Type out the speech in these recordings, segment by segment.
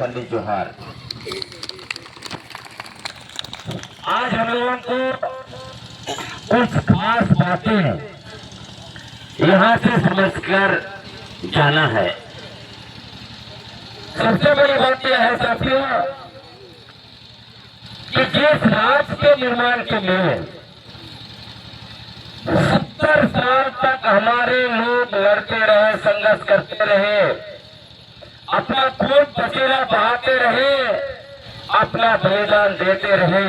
पंडित जोहार। आज हम लोगों को कुछ खास बातें यहाँ से समझकर जाना है। सबसे बड़ी बात यह है साथियों कि जिस राष्ट्र के निर्माण के लिए 70 साल तक हमारे लोग लड़ते रहे, संघर्ष करते रहे, अपना खून पसीना बहाते रहे, अपना बलिदान देते रहे,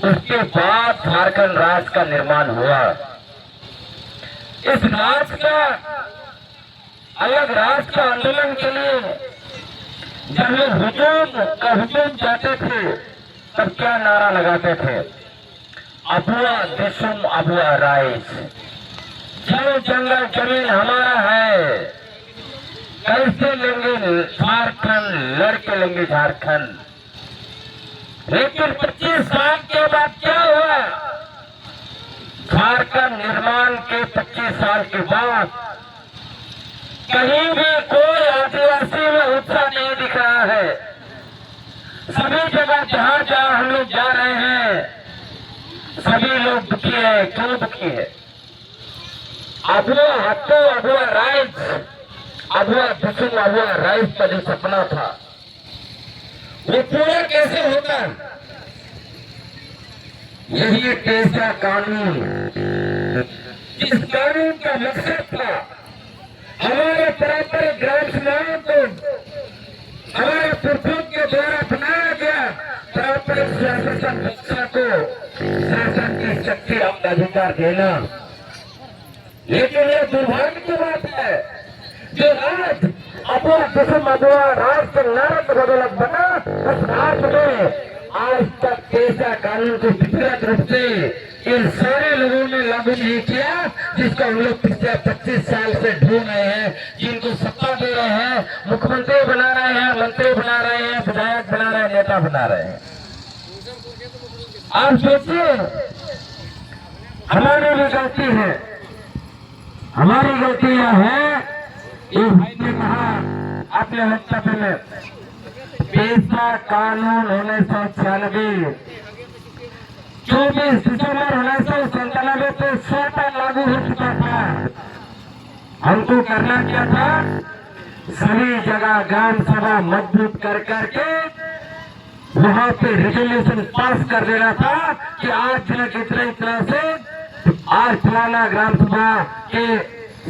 उसके बाद झारखंड राज्य का निर्माण हुआ। इस राज्य का अलग राज्य का आंदोलन के लिए जब लोग हुजूम जाते थे तब क्या नारा लगाते थे? अबुआ दिसुम अबुआ राइज, जो जंगल जमीन हमारा है, कैसे लेंगे झारखंड, लड़के लेंगे झारखंड। लेकिन 25 साल के बाद क्या हुआ? झारखंड निर्माण के 25 साल के बाद कहीं भी कोई आदिवासी में उत्साह नहीं दिख रहा है। सभी जगह जहां जहां हम लोग जा रहे हैं सभी लोग दुखी है। क्यों दुखी है? अबुआ हत्तो अबुआ राइज, अबुआ दिसुम अबुआ राइज का जो सपना था वो पूरा कैसे होता? यही पेशा कानून, जिस कानून का मकसद था हमारे पारंपरिक ग्राम समाज को हमारे पुरखों के द्वारा बनाया गया पारंपरिक शासन व्यवस्था को शासन की शक्ति और अधिकार देना। लेकिन यह दुर्भाग्य की बात है जो आज अबुआ दिसुम अबुआ राज के नारे पर बदौलत बना, उस राज्य में आज तक पेशा कानून को विधिवत रूप से इन सारे लोगों ने लागू नहीं किया, जिसका हम लोग पिछले 25 साल से ढूंढ रहे हैं, जिनको सत्ता दे रहे हैं, मुख्यमंत्री बना रहे हैं, मंत्री बना रहे हैं, विधायक बना रहे हैं, नेता बना रहे हैं। आप सोचिए हमारी भी गलती है। हमारी गलती यह है, एक भाई ने कहा अपने वक्तव्य में, पेशा कानून 1996 24 दिसंबर 1997 से स्वतः लागू हो चुका था। हमको करना क्या था? सभी जगह ग्राम सभा मजबूत कर करके वहां पे रेजोल्यूशन पास कर देना था कि आज दिन इतना से आज फलाना ग्राम सभा के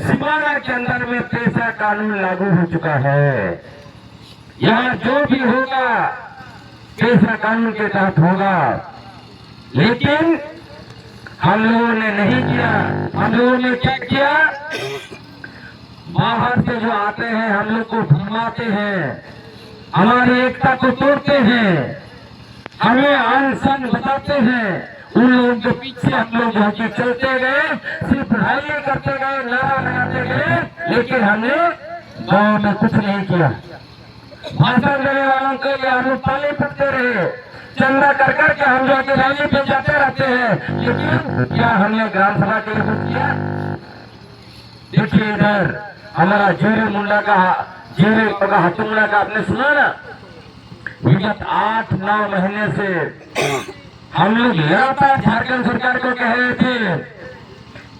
सीमाना के अंदर में पेशा कानून लागू हो चुका है। यहाँ जो भी होगा पेशा कानून के तहत होगा। लेकिन हम लोगों ने नहीं किया। हम लोगों ने क्या किया? बाहर से जो आते हैं हम लोग को भरमाते हैं, हमारी एकता को तोड़ते हैं, हमें अनशन बताते हैं। उन लोगों के पीछे हम लोग जाके चलते गए, सिर्फ रैली करते गए, नारा लगाते गए, लेकिन हमने गांव में कुछ नहीं किया। भाषण देने वालों के लिए हम लोग ताली पकते रहे, चंदा कर करके हम जाके रैली पे जाते रहते हैं, लेकिन क्या हमने ग्राम सभा के लिए कुछ किया? देखिए इधर हमारा जीरे मुंडा का, जीरे का हटुंगड़ा का आपने सुना ना? विगत 8-9 महीने से हम लोग लगातार झारखंड सरकार को कह रहे थे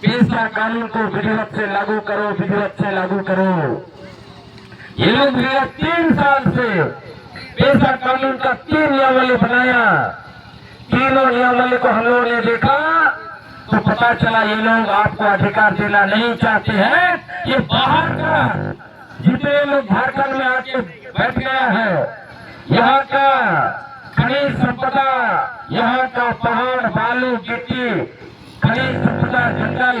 पेशा कानून को विधिवत से लागू करो, विधिवत से लागू करो। ये लोग विगत 3 साल से पेशा कानून का 3 नियमावली बनाया। तीनों नियमावली को हम लोगों ने देखा तो पता चला ये लोग आपको अधिकार देना नहीं चाहते हैं। ये बाहर का जितने लोग झारखंड में आके बैठ गया है, यहाँ का खनिज संपदा, यहाँ का पहाड़, बालू, गिट्टी, खनिज संपदा, जंगल,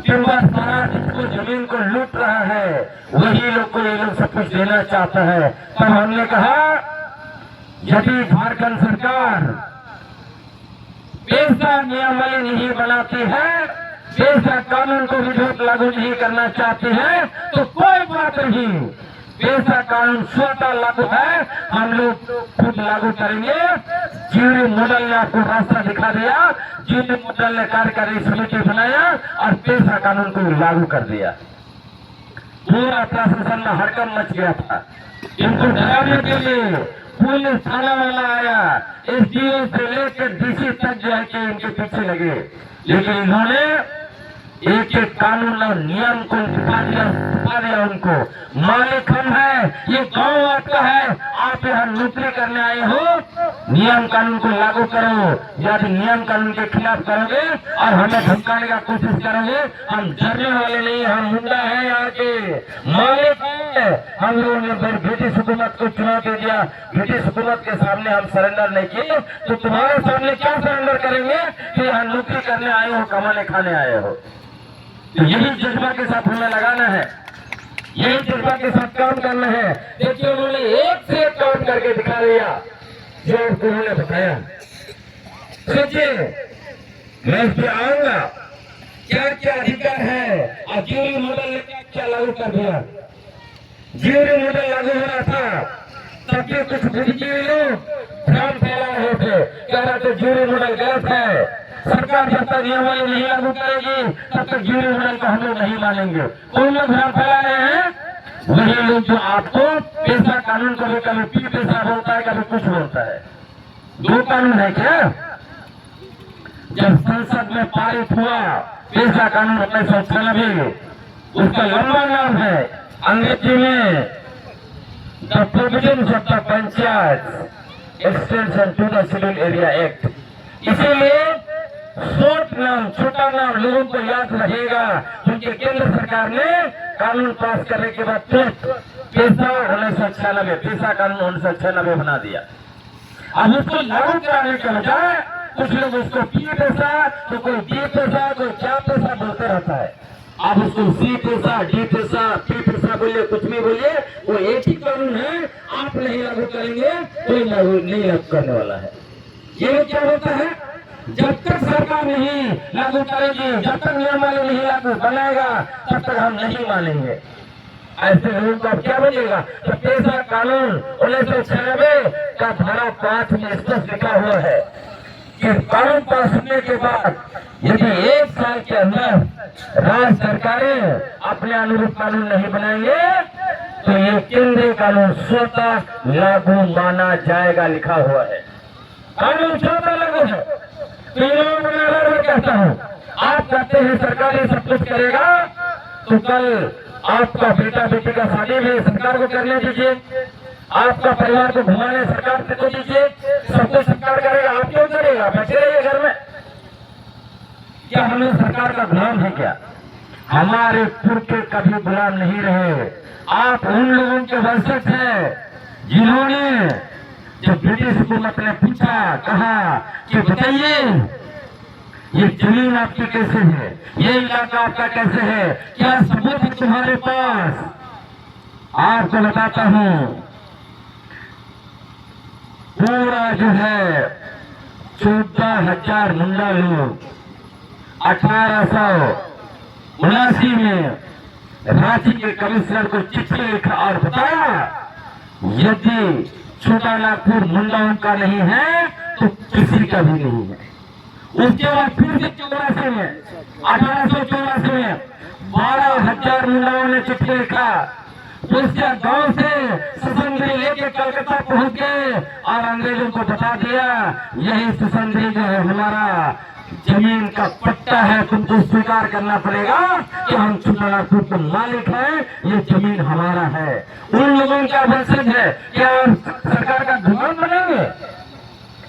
टिम्बर, सारा जिसको जमीन को लूट रहा है, वही लोग को ये लोग सब कुछ देना चाहता है। तब हमने कहा यदि झारखंड सरकार पेशा नियमावली नहीं बनाती है, पेशा कानून को विधिवत लागू नहीं करना चाहती है, तो कोई बात नहीं, पेशा कानून स्वतः लागू है, हम लोग खुद लागू करेंगे। जीरो मॉडल ने आपको रास्ता दिखा दिया, जीरो मॉडल ने कार्यकारी समिति बनाया और पेशा कानून को लागू कर दिया। पूरा प्रशासन में हड़कंप मच गया था। इनको डराने के लिए पुलिस थाना वाला आया, एसडीओ से लेकर डीसी तक जो है कि इनके पीछे लगे, लेकिन इन्होंने एक एक कानून और नियम को छुपा दिया उनको। मालिक हम है, ये गांव आपका है, आप यहाँ नौकरी करने आए हो, नियम कानून को लागू करो। यदि नियम कानून के खिलाफ करोगे और हमें धमकाने का कोशिश करोगे, हम डरने वाले नहीं, हम मुंडा है, यहाँ के मालिक है। हम लोगों ने फिर ब्रिटिश हुकूमत को चुनौती दिया, ब्रिटिश हुकूमत के सामने हम सरेंडर नहीं किए, तो तुम्हारे सामने क्या सरेंडर करेंगे कि यहाँ नौकरी करने आए हो, कमाने खाने आए हो। तो यही जज्बा के साथ हमें लगाना है, यही जज्बा के साथ काम करना है। देखिए उन्होंने एक से एक काम करके दिखा दिया जो उन्होंने बताया। सोचिए, मैं इस पे आऊंगा, क्या क्या अधिकार है, और ज्यूरी मॉडल ने क्या क्या लागू कर दिया। ज्यूरी मॉडल लागू हो रहा था तब भी कुछ बुद्धिजीवी लोग भ्रम फैला रहे थे, कह रहे थे ज्यूरी मॉडल गलत है, सरकार जब तक नियमावली नहीं लागू करेगी तब तक ज्यूरी मॉडल को हम लोग नहीं मानेंगे। कौन लोग भ्रम फैला रहे हैं? वही लोग जो आपको पेशा कानून को भी कभी पी पेशा बोलता है, कभी कुछ बोलता है। दो कानून है क्या? जब संसद में पारित हुआ पेशा कानून 1996, उसका लंबा नाम है अंग्रेजी में the provisions of the panchayat extension to the schedule area act. इसीलिए छोटा नाम लोगों को याद रहेगा, क्योंकि केंद्र सरकार ने कानून पास करने के बाद पेशा 1996 पेशा कानून 1996 बना दिया। अब उसको लागू कराने के बजाय कुछ लोग उसको पी पेशा, तो कोई डी पेशा, कोई क्या पेशा बोलते रहता है। आप उसको सी पेशा, डी पेशा, पी पेशा बोलिए, कुछ भी बोलिए, वो एक ही कानून है। आप नहीं लागू करेंगे, कोई लागू नहीं लागू करने वाला है। ये क्या होता है? जब तक सरकार नहीं लागू करेगी, जब तक नियमावली नहीं लागू बनाएगा, तब तक हम नहीं मानेंगे। ऐसे लोगों को क्या बनेगा? तो पेशा कानून 1996 का धारा 5 में स्पष्ट लिखा हुआ है कि कानून पास होने के बाद यदि 1 साल के अंदर राज्य सरकारें अपने अनुरूप कानून नहीं बनाएंगे, तो ये केंद्रीय कानून स्वतः लागू माना जाएगा, लिखा हुआ है। कानून स्वतः लागू है। मैं कहता हूँ, आप कहते हैं सरकार ये सब कुछ करेगा, तो कल आपका बेटा बेटी का शादी भी सरकार को करने दीजिए, आपका परिवार को घुमाने सरकार को दीजिए, सब कुछ सरकार करेगा, आप क्यों करेगा? बैठे रहिए घर में। क्या हमें सरकार का गुलाम है क्या? हमारे पुरखे कभी गुलाम नहीं रहे। आप उन लोगों के वंशज हैं जिन्होंने, जब ब्रिटिश हुकूमत ने पूछा, कहा कि बताइए ये जमीन आपकी कैसे है, ये इलाका आपका कैसे है, क्या सबूत है तुम्हारे पास? आपको बताता हूं, पूरा जो है 14,000 मुंडा लोग 1879 में रांची के कमिश्नर को चिट्ठी लिखा और बताया यदि छोटा नागपुर मुंडाओं का नहीं है तो किसी का भी नहीं है। उसके बाद फिर से 84 में 1884 में 12,000 मुंडाओं ने चिट्ठी लिखा, उसके गांव से सुसंद्री लेके कलकत्ता पहुंच गए और अंग्रेजों को बता दिया यही सुसंद्री जो है हमारा जमीन का पट्टा है, तुमको स्वीकार करना पड़ेगा कि हम छोटानागपुर के मालिक हैं, ये जमीन हमारा है। उन लोगों का वंशज है, क्या सरकार का गुलाम बनेंगे?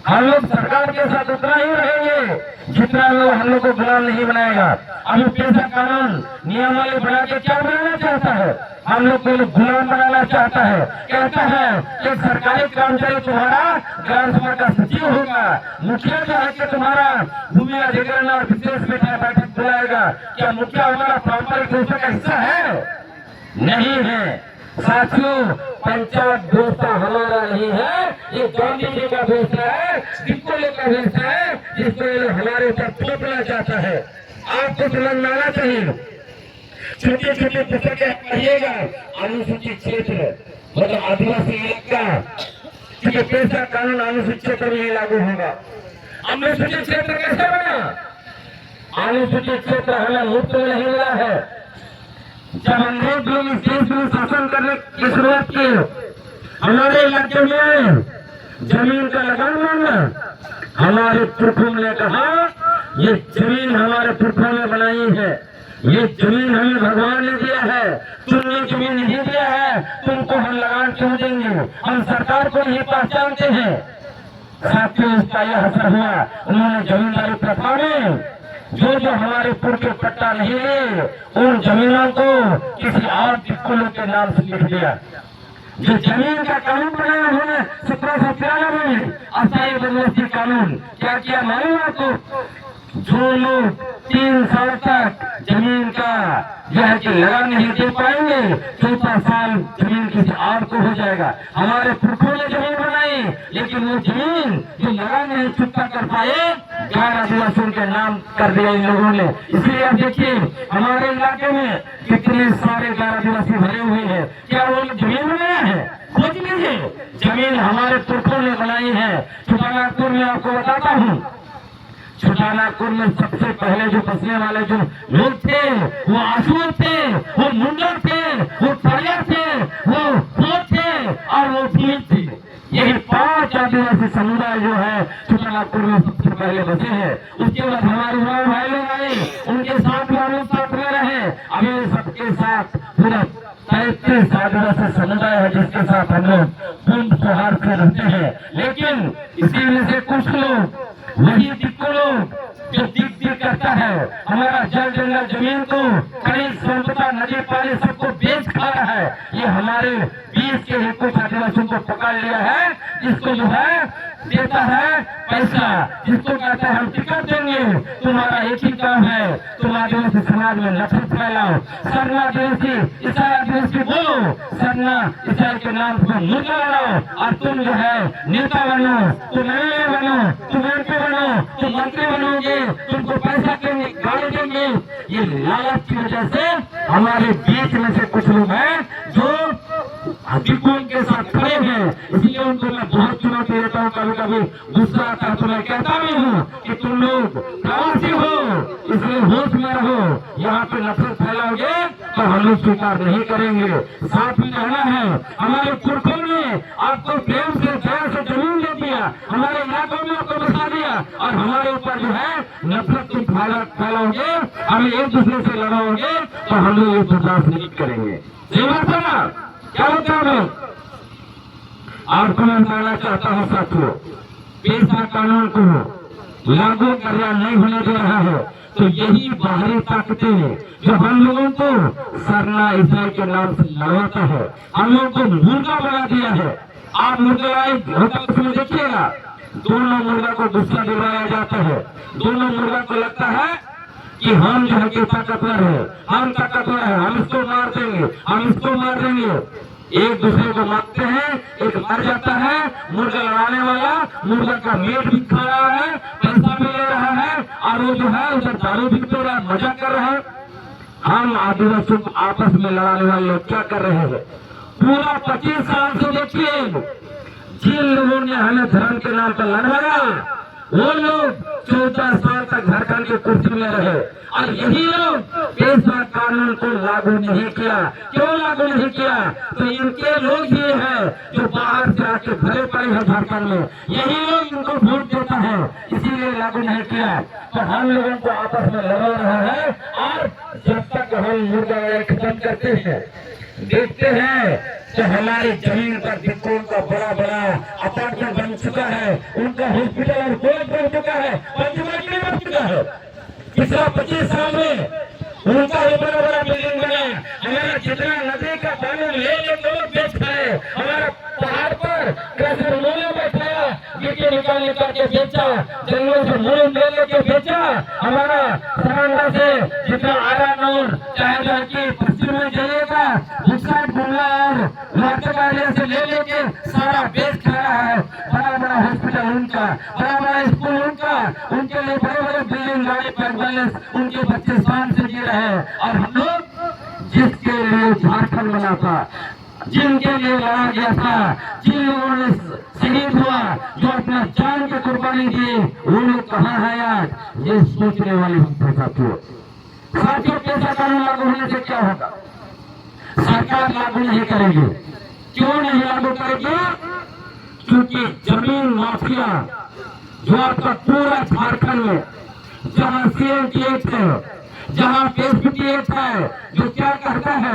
हम लोग सरकार के साथ उतना ही रहेंगे जितना लोग हम लोग को गुलाम नहीं बनाएगा। अभी पेशा कानून नियमावली बना के क्या बनाना चाहता है? हम लोग को गुलाम बनाना चाहता है। कहता है कि सरकारी कर्मचारी तुम्हारा ग्राम सभा का सचिव होगा, मुखिया जो है कि तुम्हारा भूमि अधिग्रहण और विशेष बैठक बुलाएगा। क्या मुखिया हमारा पारंपरिक व्यवस्था का हिस्सा है? नहीं है। साथियों, पंचायत व्यवस्था हमारा नहीं है, ये गांधी जी का व्यवस्था है, डिप्लोले का व्यवस्था है, जिसको हमारे ऊपर थोपना चाहता है। आपको समझ आना चाहिए। छोटे छोटे पुस्तकें पढ़िएगा, अनुसूचित क्षेत्र मतलब आदिवासी इलाका, क्योंकि पेशा कानून अनुसूचित क्षेत्र में लागू होगा। अनुसूचित क्षेत्र कैसे बना? अनुसूचित क्षेत्र हमें मुफ्त में नहीं मिला है। जब अंग्रेज लोग इस देश में शासन करने की शुरुआत की हमारे इलाके में जमीन का लगान मांगा। हमारे पुरखों ने कहा ये जमीन हमारे पुरखों ने बनाई है, ये जमीन हमें भगवान ने दिया है, तुमने जमीन नहीं दिया है, तुमको हम लगान क्यों देंगे? हम सरकार को नहीं पहचानते हैं। साथियों, इसका यह असर हुआ, उन्होंने जमींदारी प्रथा में जो हमारे पुर के पट्टा नहीं लिए, उन जमीनों को किसी और दिक्कुलों के नाम से लिख दिया। जो जमीन का कानून बनाया उन्होंने 1793 में, अस्थायी बंदोबस्ती कानून, क्या किया मालूम आपको? जो लोग 3 साल तक जमीन का जो है कि लगा नहीं दे पाएंगे, 4था साल जमीन किसी और को हो जाएगा। हमारे पुरखों ने जमीन बनाई, लेकिन वो जमीन जो लगा नहीं चुकता कर पाए, गैर आदिवासियों के नाम कर दिया इन लोगों ने। इसलिए आप देखिए हमारे इलाके में कितने सारे गैर आदिवासी भरे हुए हैं। क्या वो जमीन बनाया है? खोज लीजिए, जमीन हमारे पुरखों ने बनाई है। छोटानागपुर में आपको बताता हूँ, छोटानागपुर में सबसे पहले जो बसने वाले जो लोग थे, वो आशूर थे, वो मुंडर थे, वो परिया थे, वो खोज थे और वो भील थे। यही 5 आदिवासी समुदाय जो है छोटानागपुर में सबसे पहले बसे हैं। उसके बाद हमारे गाँव भाई लोग आए, उनके साथ हम साथ में रहे। अभी सबके साथ पूरा 33 आदिवासी समुदाय है, जिसके साथ हम लोग पूर्ण सौहार्द से रहते हैं। लेकिन इसी में से कुछ लोग, वही दिक्कत लोग जो दिख करता है, हमारा जल जंगल जमीन को, खनिज संपदा, नदी पानी सबको बेच खा रहा है। ये हमारे बीच के ही कुछ आदिवासियों को पकड़ लिया है, जिसको जो है देता है पैसा, जिसको कहता है हम टिकट देंगे, तुम्हारा एक ही काम है, तुम आदिवासी समाज में नफरत फैलाओ, सरना आदिवासी ईसाई आदिवासी बोलो, सरना ईसाई के नाम पर मुद्दा लड़ाओ, और तुम जो है नेता बनो, तुम एमएलए बनो, तुम एमपी बनो, तुम मंत्री बनोगे, तुमको पैसा देंगे, गाड़ी देंगे। ये लालच की वजह से हमारे बीच में से कुछ लोग हैं जो दिक्कुओं के साथ खड़े हैं। इसलिए उनको मैं बहुत चुनौती देता हूँ, कभी कभी गुस्सा आता है तो मैं कहता भी हूँ कि तुम लोग प्रवासी हो, इसलिए होश में रहो। यहाँ पे नफरत फैलाओगे तो हम लोग स्वीकार नहीं करेंगे। साथ में रहना है। हमारे पुरखों ने आपको प्रेम से प्यार से जमीन दे दिया, हमारे इलाकों में आपको बसा दिया, और हमारे ऊपर जो है नफरत तुम फैलाओगे, हमें एक दूसरे से लड़ाओगे, तो हम लोग ये बर्दाश्त नहीं करेंगे। क्या होता है? आपको मैं बताना चाहता हूँ साथियों, पेशा कानून को लागू करना नहीं होने दे रहा है, तो यही बाहरी ताकतें जो हम लोगों को सरना ईसाई के नाम से लड़वाता है, हम लोगों को मुर्गा बना दिया है। आप मुर्गा होता उसमें देखिएगा, दोनों मुर्गा को गुस्सा दिलाया जाता है, दोनों मुर्गा को लगता है कि हम जो है ताकतवर है, हम ताकतवर है, हम इसको मार देंगे, हम इसको मार देंगे। एक दूसरे को मारते हैं, एक मर जाता है, मुर्गा लड़ाने वाला मुर्गा का मीट भी खा रहा है, पैसा भी ले रहा है, और वो जो है उधर दारू भी पी रहा है, मजा कर रहा है। हम आदिवासियों को आपस में लड़ाने वाले लोग क्या कर रहे हैं? पूरा 25 साल से देखिए, जिन लोगों ने हमें धर्म के नाम पर लड़वाया, वो लोग 14 साल तक झारखंड की कुर्सी में रहे, और यही लोग पेशा कानून को लागू नहीं किया। क्यों लागू नहीं किया? तो इनके लोग ये हैं जो बाहर से आके भरे पड़े हैं झारखंड में, यही लोग इनको वोट देता है, इसीलिए लागू नहीं किया। तो हम लोगों को आपस में लड़ा रहा है, और जब तक हम मुर्गा खत्म करते हैं, देखते हैं तो हमारी जमीन पर दिक्कुओं का बड़ा बड़ा अपार्टमेंट बन चुका है, उनका हॉस्पिटल और कॉलेज बन चुका है, पंचवटी बन चुका है। पिछला 25 साल में उनका ये बड़ा बड़ा बिल्डिंग बना, हमारा जितना नदी का पानी ले लोग बेच खाए, हमारा पहाड़ पर कैसे उन्होंने बैठाया, गिट्टी निकाल के बेचा, जंगलों से मूल ले लेके बेचा, हमारा समंदर से जितना आयरन और चाहे की पश्चिम में जाइएगा, भूसा गुमला और एरिया से ले लेके सारा बेच खा रहा है। बड़ा बड़ा हॉस्पिटल उनका, बड़ा बड़ा स्कूल उनका, उनके लिए बड़े बड़े बिल्डिंग, गाड़ी पैलेस, उनके बच्चे शान से जी रहे हैं, और हम लोग जिसके लिए झारखंड बना था, जिनके लिए लड़ा गया था, जिन लोगों ने शहीद हुआ, जो अपना जान की कुर्बानी दी, वो लोग कहाँ है आज? ये सोचने वाली साथियों। साथियों, पेशा कानून लागू होने से क्या होगा? सरकार लागू नहीं करेगी, क्यों नहीं लागू करेगी? क्योंकि जमीन माफिया जो आपका पूरा झारखंड में, जहां सीएमटी एक्ट है, जहां एसपीटी एक्ट है, जो क्या कहता है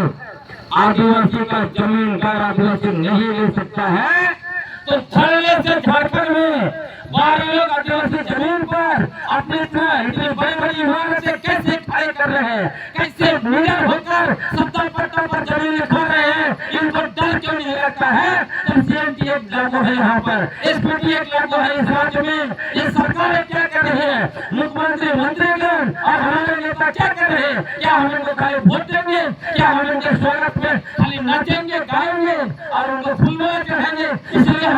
आदिवासी का जमीन गैर आदिवासी नहीं ले सकता है, तो धरने से झारखंड में 12 लोग आदिवासी जमीन पर अपनी इतनी बड़ी बड़ी इमारतें कैसे खड़े कर रहे हैं, कैसे लीडर होकर सत्ता पट्टों पर जमीन लिखा रहे हैं, इनको डर क्यों नहीं लगता है? तो सीएमटी एक्ट लागू है यहाँ पर, एसपीटी एक्ट लागू है इस राज्य में। ये सरकारें क्या कर रही है, मुख्यमंत्री मंत्रीगण और हमारे नेता क्या कर रहे हैं? क्या हम इनको खाली वोट देंगे? क्या हम इनके स्वागत में खाली नाचेंगे गाएंगे और उनको फूलमाला चढ़ाएंगे? इसलिए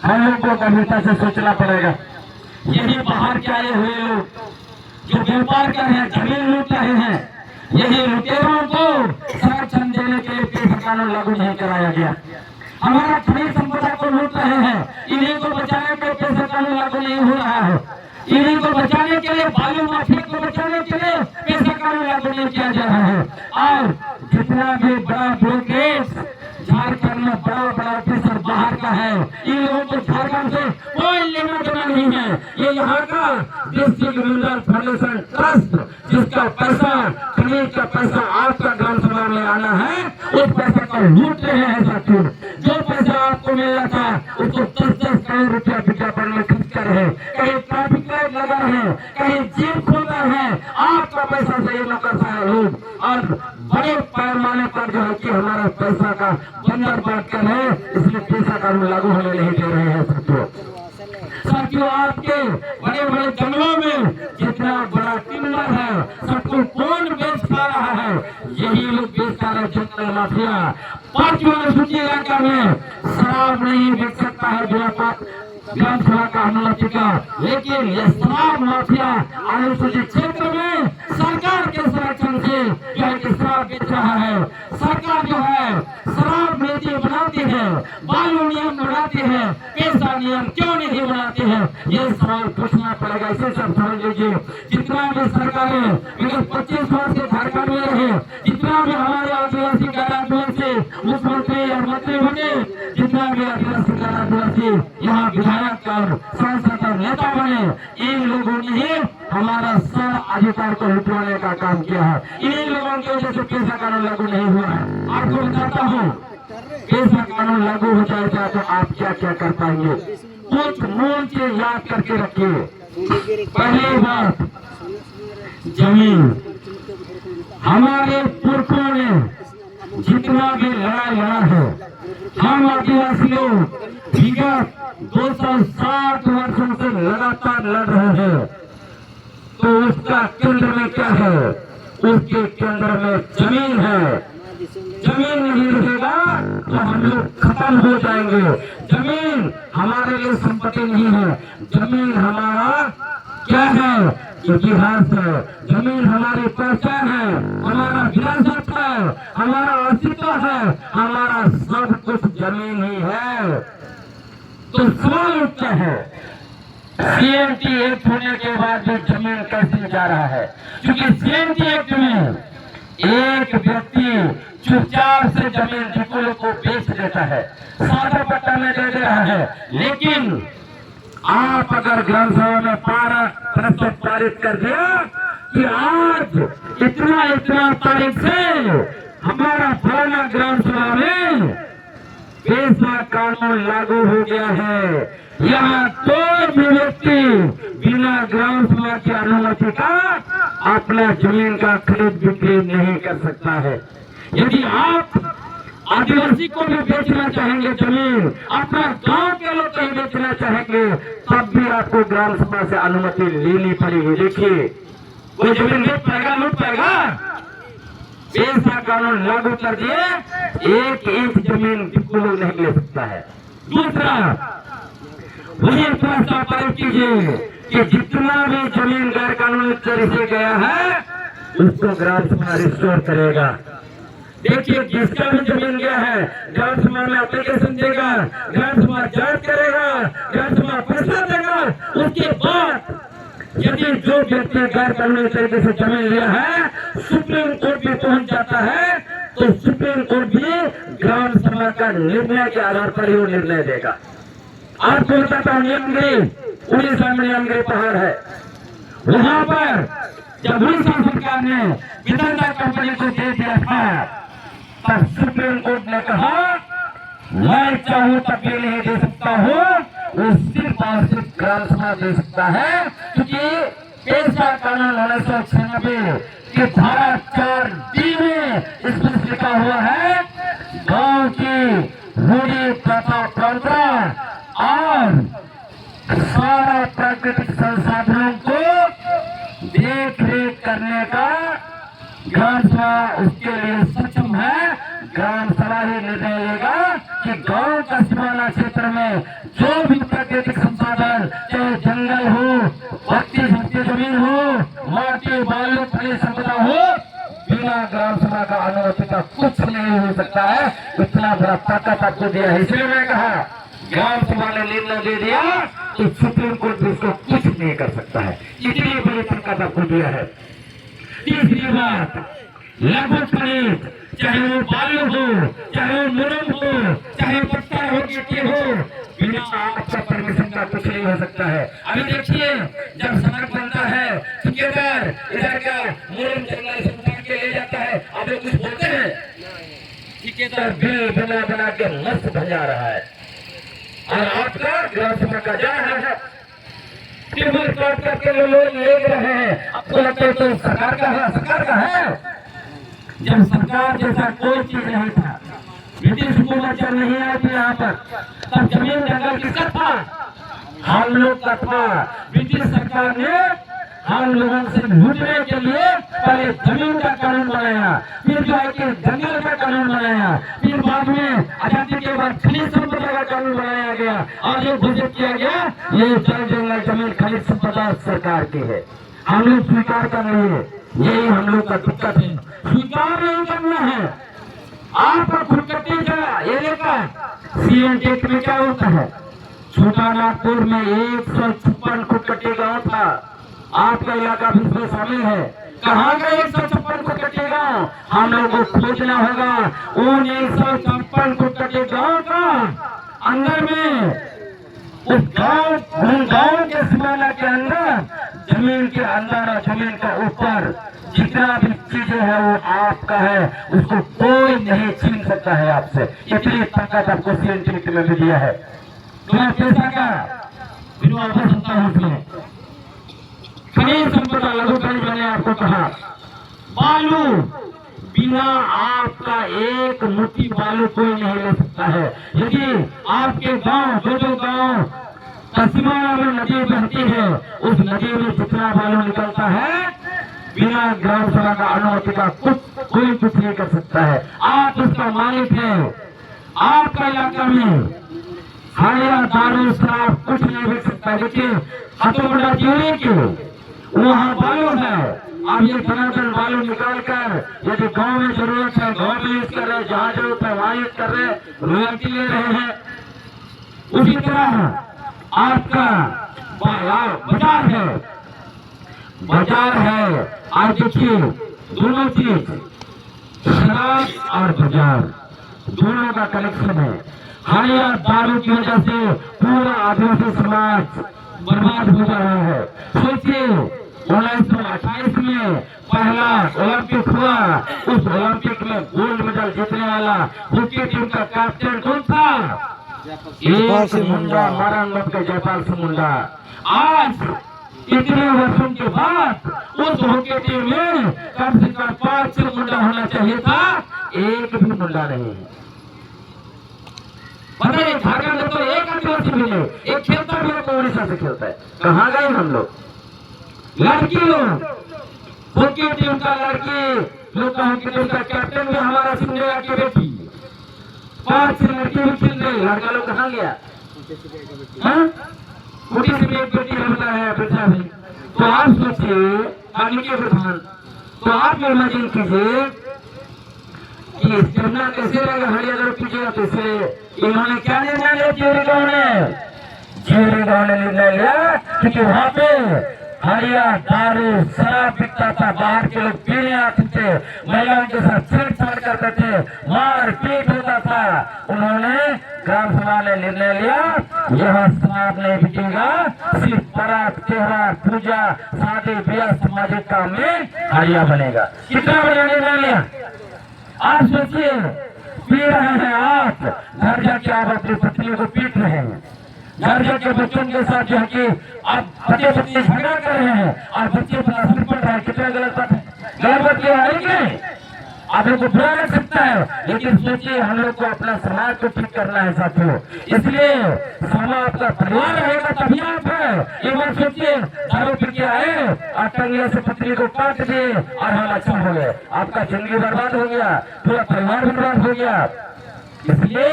हम लोग को गंभीरता से सोचना पड़ेगा। यही बाहर के आए हुए लोग जो व्यापार कर रहे हैं, जमीन लूट रहे हैं, यही लुटेरों को संरक्षण देने के लिए पेशा कानून लागू नहीं कराया गया। हमारा खनिज संपदा को लूट रहे हैं, इन्हीं को बचाने के लिए पेशा कानून लागू नहीं हो रहा है। इन्हीं को बचाने के लिए, बालू माफिया को बचाने के लिए पेशा कानून लागू नहीं किया जा रहा है। और जितना भी बड़ा ब्लॉकेज झारखंड में बड़ा ऑफिसर बाहर का है, इन लोगों को झारखंड से कोई लेना देना नहीं है। ये यहाँ का डिस्ट्रिक्ट मिनरल फाउंडेशन ट्रस्ट, जिसका पैसा, खनिज का पैसा आपका ग्राम सभा में आना है, उस पैसा को लूट रहे हैं साथियों। जो पैसा आपको मिलना था उसको 10-10 करोड़ रुपया विज्ञापन में खर्च कर रहे, कहीं ट्रैफिक लाइट लगा रहे, कहीं जेल खोल रहे हैं, आपका पैसा से ये नौकरशाह लोग और बड़े पैमाने पर जो है कि हमारा पैसा का बंदर बांट कर है, इसलिए पेशा कानून लागू होने नहीं दे रहे हैं साथियों। आपके बड़े बड़े जंगलों में जितना बड़ा टिम्बर है, सबको कौन बेच खा रहा है? यही लोग बेच खा रहे, जंगल माफिया। 5वीं अनुसूची इलाका में शराब नहीं बेच सकता है बिना ग्राम सभा का अनुमति का, लेकिन ये शराब माफिया अनुसूचित क्षेत्र में सरकार के संरक्षण से जो है कि शराब बेच रहा है। सरकार जो है शराब नीति बनाती है, बालू नियम बनाती है, पेशा नियम क्यों नहीं बनाती है? ये सवाल पूछना पड़ेगा। इसे सब समझ लीजिए। जितना भी सरकारें विगत 25 वर्ष से झारखंड में रहे, जितना भी हमारे आदिवासी गैर आदिवासी मुख्यमंत्री और मंत्री बने, जितना भी आदिवासी गैर आदिवासी यहाँ विधायक और सांसद और नेता बने, इन लोगों ने ही हमारा सर अधिकार को लुटवाने का काम किया है। इन्हीं लोगों की वजह से पेशा कानून लागू नहीं हुआ है। आपको बताता हूँ, पेशा कानून लागू हो जाएगा तो आप क्या क्या कर पाएंगे? कुछ मूल चीज याद करके रखिए। पहली बात, जमीन। हमारे पुरखों ने जितना भी लड़ाई लड़ा है, हम आदिवासी लोग विगत 260 वर्षों से लगातार लड़ रहे हैं। तो उसका केंद्र में क्या है? उसके केंद्र में जमीन है। जमीन नहीं रहेगा तो हम लोग खत्म हो जाएंगे। जमीन हमारे लिए संपत्ति नहीं है। जमीन हमारा क्या है? इतिहास है। जमीन हमारी पहचान है, हमारा विरासत है, हमारा अस्तित्व है, हमारा सब कुछ जमीन ही है। तो सवाल उठता है, सीएमटी एक्ट होने के बाद भी जमीन कैसे जा रहा है? क्योंकि सीएमटी एक्ट में एक व्यक्ति चुपचाप से जमीन डिपुल को बेच देता है, सादा पट्टा में दे रहा है। लेकिन आप अगर ग्राम सभा में प्रस्ताव पारित कर दिया कि आज इतना तारीख से हमारा फलाना ग्राम सभा में पेशा कानून लागू हो गया है, यहाँ कोई भी व्यक्ति बिना ग्राम सभा की अनुमति का अपना जमीन का खरीद बिक्री नहीं कर सकता है। यदि आप आदिवासी को भी बेचना चाहेंगे जमीन, अपना गांव के लोग कहीं बेचना चाहेंगे, तब भी आपको ग्राम सभा से अनुमति लेनी पड़ेगी। देखिए, वो जमीन लूट पाएगा। पेशा कानून लागू कर दिए, 1 इंच जमीन बिल्कुल नहीं ले सकता है। दूसरा, वही प्रस्ताव पारित कीजिए कि जितना भी जमीन गैर कानूनी तरीके से गया है उसको ग्राम सभा रिस्टोर करेगा। देखिए, जिसका भी जमीन गया है ग्राम सभा में एप्लीकेशन देगा, ग्राम सभा जांच करेगा, ग्राम सभा पैसा देगा। उसके बाद यदि जो व्यक्ति गैर कानूनी तरीके से जमीन लिया है सुप्रीम कोर्ट में पहुंच जाता है, तो सुप्रीम कोर्ट भी ग्राम सभा का निर्णय के आधार पर ही वो निर्णय देगा। आपको बताता हूँ, नीलगिरी, उड़ीसा में नीलगिरी पहाड़ है, वहां पर जब उड़ीसा सरकार ने वेदांता कंपनी को दे दिया था, तब सुप्रीम कोर्ट ने कहा मैं चाहूं तब भी नहीं दे सकता हूं, वो सिर्फ और सिर्फ ग्राम सभा दे सकता है, क्योंकि पेशा कानून 1996 की धारा 4D में स्पष्ट लिखा हुआ है, गांव की रूढ़ी प्रथा परंपरा और सारा प्राकृतिक संसाधनों को देख रेख करने का ग्राम सभा उसके लिए सक्षम है। ग्राम सभा ही निर्णय लेगा कि गांव का सीमाना क्षेत्र में जो भी प्राकृतिक संसाधन, चाहे जंगल हो, भक्ति जमीन हो, माटी बालू खनिज संपदा हो, बिना ग्राम सभा का अनुमति का कुछ नहीं हो सकता है। इतना बड़ा ताकत आपको दिया है, इसलिए मैं कहा ग्राम सभा ने निर्णय दे दिया कि सुप्रीम कोर्ट भी इसको कुछ नहीं कर सकता है। इतनी बड़ी ताकत आपको दिया है। तीसरी बात, लगभग खनिज, चाहे वो बालू हो, चाहे वो मुरम हो, चाहे पत्थर हो, गिट्टी हो, बिना आपका परमिशन का कुछ नहीं हो सकता है। अभी देखिए, जब सड़क बनता है, ठेकेदार इधर का मुरम जंगल से उतार के ले जाता है, आप लोग कुछ बोलते हैं? ठेकेदार बिल बना बना के मस्त भजा रहा है और आपका ग्राम सभा का जा रहा है, टेबल काट करके लोग ले रहे हैं। आपको लगता है तो सरकार का है? सरकार का है? जब सरकार जैसा कोई चीज नहीं था, ब्रिटिश हुकूमत जब नहीं आई थी यहाँ पर, तब जमीन जंगल किसका था? हम लोग का था। ब्रिटिश सरकार ने हम लोगों से लूटने के लिए पहले जमीन का कानून बनाया, फिर जो है कि जंगल का कानून बनाया, फिर बाद में आजादी के बाद खनिज संपदा का कानून बनाया गया और ये घोषित किया गया ये जल जंगल जमीन खनिज संपदा सरकार की है। हम लोग स्वीकार कर रहे हैं, यही हम लोग का दिक्कत है। स्वीकार नहीं करना है। आपका खुदकट्टी का एरिया का सीएन टेक में क्या होता है? छोटा नागपुर में 156 खुदकट्टी गाँव था, आपका इलाका भी इसमें शामिल है। कहाँ गए 156 खुदकट्टी गाँव? हम लोगों को खोजना होगा उन 156 खुदकट्टी गाँव का अंदर में, उस गाँव के सीमाना के अंदर, जमीन के अंदर और जमीन का ऊपर जितना भी चीजें है वो आपका है, उसको कोई नहीं छीन सकता है आपसे। इतनी ताकत आपको सीएनटी में भी दिया है। तो मैं पैसा का बिना वापस होता हूँ उसमें खनिज संपदा लघु खनिज मैंने आपको कहा, बालू बिना आपका एक मुट्ठी बालू कोई नहीं ले सकता है। यदि आपके गांव जो गांव कसीमाना में नदी बहती है, उस नदी में जितना बालू निकलता है, बिना ग्राम सभा का अनुमति का कोई कुछ नहीं कर सकता है। आप उसका मालिक है। आपका इलाका में हालिया दारू शराब कुछ नहीं बिक सकता। देखिए हथोड़ा चोरी के वहाँ बालू है, आप ये धनाधन बालू निकाल कर यदि गांव में जरूरत है गांव में यूज कर रहे, जहाँ जरूरत है वहाँ यूज कर रहे, रॉयल्टी ले रहे हैं। उसी तरह आपका बाजार है। आज देखिए दोनों चीज, शराब और बाजार दोनों का कनेक्शन है। हालिया दारू की वजह से पूरा आदिवासी समाज बर्बाद हो रहा है। सोचिए 1928 में पहला ओलंपिक हुआ, उस ओलंपिक में गोल्ड मेडल जीतने वाला हॉकी टीम का कैप्टन कौन था? एक मुंडा, मारंगत का जयपाल सिंह मुंडा। आज इतने वर्षों के बाद उस हॉकी टीम में कम से कम 5 मुंडा होना चाहिए था, एक भी मुंडा नहीं। पता नहीं झारखंड में तो एक आदिवासी भी नहीं। एक खेलता भी है उड़ीसा से खेलता है। कहाँ गए हम लोग? लड़की लोग, हॉकी टीम का लड़की लोग का हॉकी टीम का कैप्टन भी हमारा सिंधिया की बेटी, 5 लड़की भी खेल रही, लड़का लोग कहाँ गया? छोटी सी भी एक बेटी होता है बेटा भी। तो आप सोचिए पानी के प्रधान, तो आप इमेजिन कीजिए कि स्टेमिना कैसे रहेगा। हरिया अगर कीजिएगा तो इसलिए इन्होंने क्या निर्णय लिया? जियोरी गांव ने निर्णय लिया क्योंकि वहां पे हरिया दारू शराब बिकता था, बाहर के लोग पीने आते थे, महिलाओं के साथ छेड़छाड़ करते थे, मार पीट होता था। उन्होंने ग्राम सभा ने निर्णय लिया यह शराब नहीं बिकेगा, सिर्फ बारात त्योहार पूजा शादी ब्याह सामाजिक काम में हरिया बनेगा। कितना बड़ा निर्णय लिया आप सोचिए। पी रहे हैं आप, घर जाके आप अपनी पत्नियों को पीट रहे हैं, घर जाके बच्चों के साथ जो है कि आप बच्चे बच्चे झगड़ा कर रहे हैं और बच्चे पर असर पड़ रहा है। कितना गलत बात है, गलत बात क्या है कि आप लोग को बुरा लग सकता है, लेकिन सोचिए हम लोग को अपना समाज को ठीक करना है साथियों। इसलिए समाज का परिवार रहेगा तभी आप है। एक बार सोचिए, दारू पी के आए और टंगे से पत्नी को काट दिए और हम अच्छा हो गए, आपका जिंदगी बर्बाद हो गया, पूरा परिवार बर्बाद हो गया। इसलिए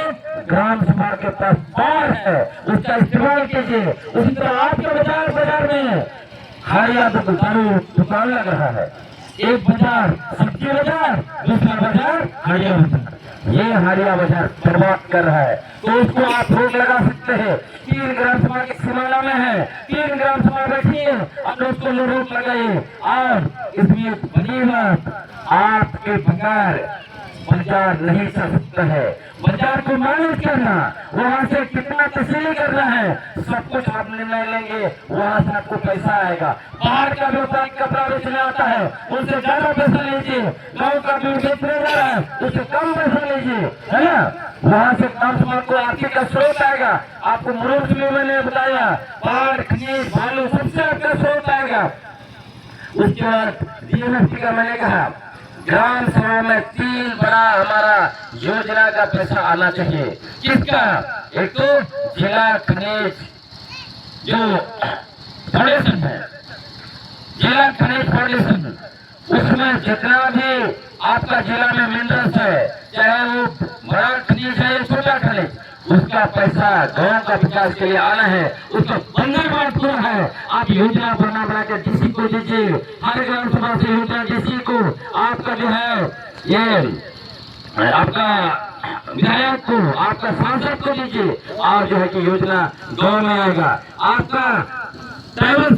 ग्राम सभा के पास पावर है, उसका इस्तेमाल कीजिए। उसी तरह आपके बाजार में हरिया दारू दुकान लग रहा है, एक बाजार सब्जी बाजार, दूसरा बाजार हरिया बाजार, ये हरिया बाजार बर्बाद कर रहा है। तो उसको आप रोक लगा सकते हैं। 3 ग्राम सभा की सीमाना में है, 3 ग्राम सभा बैठिए और उसको रोक लगाइए। और इसमें बड़ी बात, आपके बगैर बाजार नहीं चल सकता है। बाजार को मैनेज करना, वहाँ से कितना तस्वीर करना है, सब कुछ आप निर्णय लेंगे, वहाँ से आपको पैसा आएगा। बाहर का व्यापारी कपड़ा बेचने आता है, उनसे ज्यादा पैसा लीजिए। गाँव का भी बेचने जा रहा है, उससे कम पैसा लीजिए, है ना। वहाँ से ग्राम समाज को आर्थिक का स्रोत आएगा। आपको मुरुख में मैंने बताया, पहाड़ खनिज बालू सबसे आपका स्रोत आएगा। उसके बाद DMFT का मैंने कहा ग्राम सभा में 3 बड़ा हमारा योजना का पैसा आना चाहिए। किसका? एक तो जिला खनिज जो फाउंडेशन है, जिला खनिज फाउंडेशन, उसमें जितना भी आपका जिला में मिनरल्स है, चाहे वो बड़ा खनिज है या छोटा खनिज, उसका पैसा गांव का विकास के लिए आना है। उसका बंदरबांट पूरा है, आप योजना बना के डीसी को दीजिए, हर ग्राम सभा से योजना डीसी को, आपका जो है ये आपका विधायक को, आपका सांसद को दीजिए, और जो है कि योजना गांव में आएगा। आपका ट्राइबल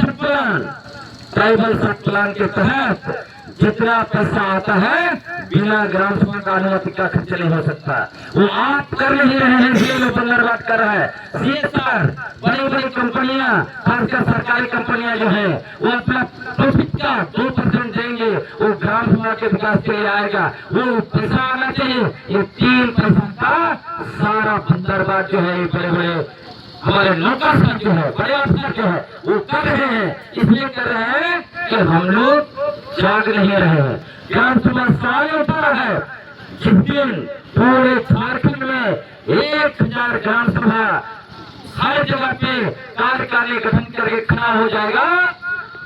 सब प्लान के तहत जितना पैसा आता है बिना ग्राम सभा का अनुमति का खर्च नहीं हो सकता। वो आप कर नहीं रहे हैं, इसलिए लोग बंदरबांट कर रहा है। CSR बड़ी बड़ी कंपनियां, खासकर सरकारी कंपनियां जो है, वो अपना प्रॉफिट का 2% देंगे, वो ग्राम सभा के विकास के लिए आएगा। वो पैसा आना चाहिए। ये 3 पैसा का सारा बंदरबांट जो है, बड़े बड़े हमारे नौकरशाह जो है, बड़े अफसर जो है, वो कर रहे हैं। इसलिए कर रहे हैं कि हम लोग जाग नहीं रहे हैं। ग्राम सभा साल उठा है, जिस दिन पूरे झारखंड में 1000 ग्राम सभा हर जगह पे कार्यकारिणी गठन करके खड़ा हो जाएगा,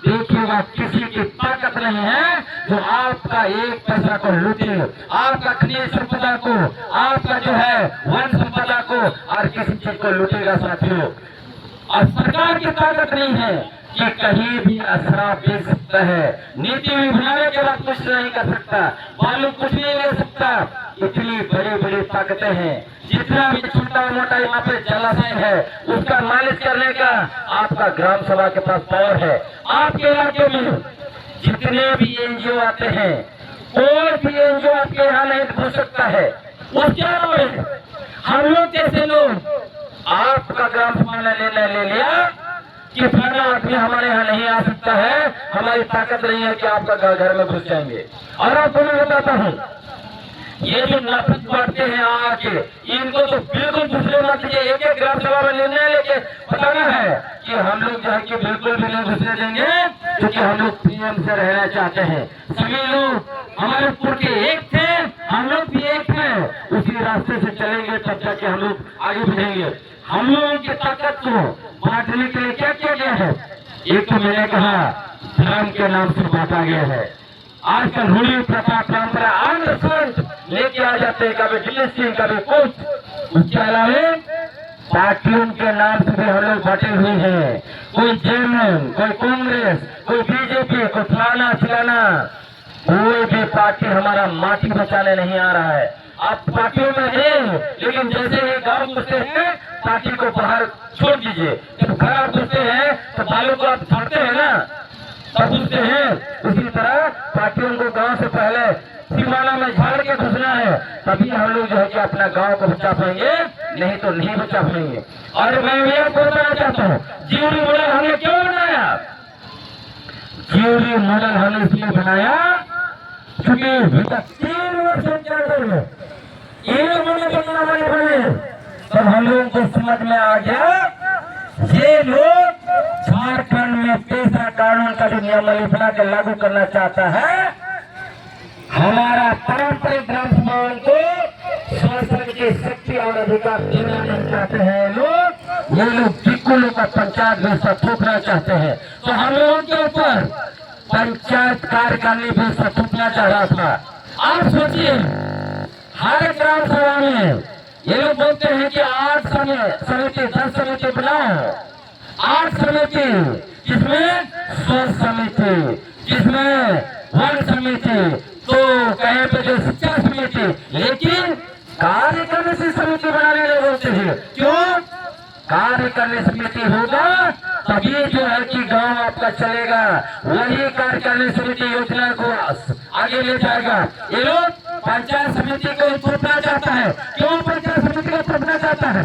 देखिएगा किसी की ताकत नहीं है जो आपका एक पैसा को लूटे, आपका खनिज संपदा को, आपका जो है वन संपदा को, और किसी चीज को लूटेगा साथियों। और सरकार की ताकत नहीं है कि कहीं भी शराब बेच सकता है, नीति बनाने के बाद कुछ नहीं कर सकता, बालू कुछ नहीं ले सकता। इतनी बड़ी बड़ी ताकतें हैं। जितना भी छोटा मोटा यहाँ पे जलाशय है, उसका मालिश करने का आपका ग्राम सभा के पास पावर है। आपके इलाके में जितने भी NGO आते हैं, कोई भी NGO आपके यहाँ नहीं घुस सकता है। वो क्या लोग, हम लोग जैसे लोग, आपका ग्राम सभा ने निर्णय ले लिया कि फलाना आदमी हमारे यहाँ नहीं आ सकता है, हमारी ताकत नहीं है कि आपका घर में घुस जाएंगे। और आपको मैं बताता हूँ, ये जो नफरत बांटते हैं आके, इनको तो बिल्कुल दूसरे मत लीजिए। एक ग्राम सभा में निर्णय लेके बताना है कि हम लोग जो है कि बिल्कुल भी नहीं घुसने देंगे, क्योंकि हम लोग प्रेम से रहना चाहते हैं। सभी लोग हमारे पुर के एक थे, हम लोग भी एक हैं, उसी रास्ते से चलेंगे, तब जाके हम लोग आगे बढ़ेंगे। हम लोगों की ताकत को बांटने के लिए क्या किया गया है? एक तो मैंने कहा धर्म के नाम से बांटा गया है। आजकल रूढ़ी प्रथा परंपरा अंधश्रद्धा लेके आ जाते हैं, कभी दिल्ली सिंह कभी कुछ। उसके अलावा पार्टियों के नाम से भी हम लोग बांटे हुए हैं, कोई जेएमएम, कोई कांग्रेस, कोई बीजेपी, कोई फलाना फिलाना। कोई भी पार्टी हमारा माटी बचाने नहीं आ रहा है। आप पार्टियों में हैं, लेकिन जैसे ही गाँव घुसते हैं पार्टी को बाहर छोड़ दीजिए। जब घर आप घुसते हैं तो बालों को आप छोड़ते हैं ना, पूछते हैं। उसी तरह पार्टियों को गांव से पहले सीमाना में झाड़ के घुसना है, तभी हम लोग जो है कि अपना गांव को बचा पाएंगे, नहीं तो नहीं बचा पाएंगे। और मैं यह बताना चाहता हूँ, जीवरी मॉडल हमने क्यों बनाया? जीवरी मॉडल हमने इसलिए बनाया क्योंकि 3 वर्ष के अंदर में एक मॉडल बनना बने, तब हम लोगों को समझ में आ गया ये लोग झारखंड में पेशा कानून का जो नियमावली बना के लागू करना चाहता है, हमारा पारंपरिक ग्राम समाज को शासन की शक्ति और अधिकार देना नहीं चाहते हैं लोग। ये लोग टिकुलों का पंचायत व्यवस्था थोपना चाहते हैं, तो हम लोगों के ऊपर पंचायत कार्यकारिणी व्यवस्था थोपना चाह रहा था। आप सोचिए, हर ग्राम सभा में ये लोग बोलते हैं कि 8 समिति 10 समिति बनाओ, 8 समिति, जिसमें 100 समिति, जिसमें 1 समिति, तो कहीं पे जो शिक्षा समिति, लेकिन कार्य करने से समिति बनाने लोग होते हैं। क्यों? कार्य करने समिति होगा तभी जो है कि गांव आपका चलेगा, वही कार्य करने समिति योजना को आगे ले जाएगा। ये लोग पंचायत समिति को थोपना चाहता है। क्यों पंचायत समिति को थोपना चाहता है?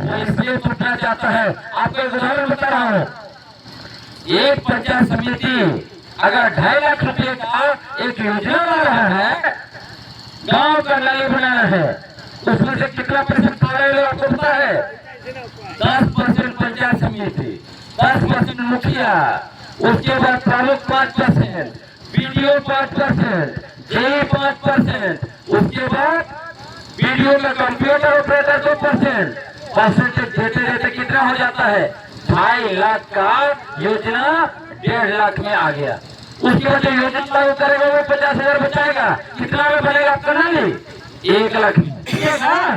वो इसलिए थोपना चाहता है, आपको एक उदाहरण बता रहा हूँ। एक पंचायत समिति अगर 2.5 लाख रुपए का एक योजना ला रहा है, गांव का नाली बनाना है, उसमें से कितना % पा रहे लोग आपको पता है? 10% पंचायत समिति, 10% मुखिया, उसके बाद प्रमुख 5%, बीडीओ 5%, जेई 5%, उसके बाद बीडीओ में कंप्यूटर ऑपरेटर 2%। परसेंटेज देते देते कितना हो जाता है? 2.5 लाख का योजना 1.5 लाख में आ गया। उसके बाद योजना लागू करेगा वो 50,000 बचाएगा, कितना में बनेगा आपका नाली? 1 लाख में, ठीक है ना?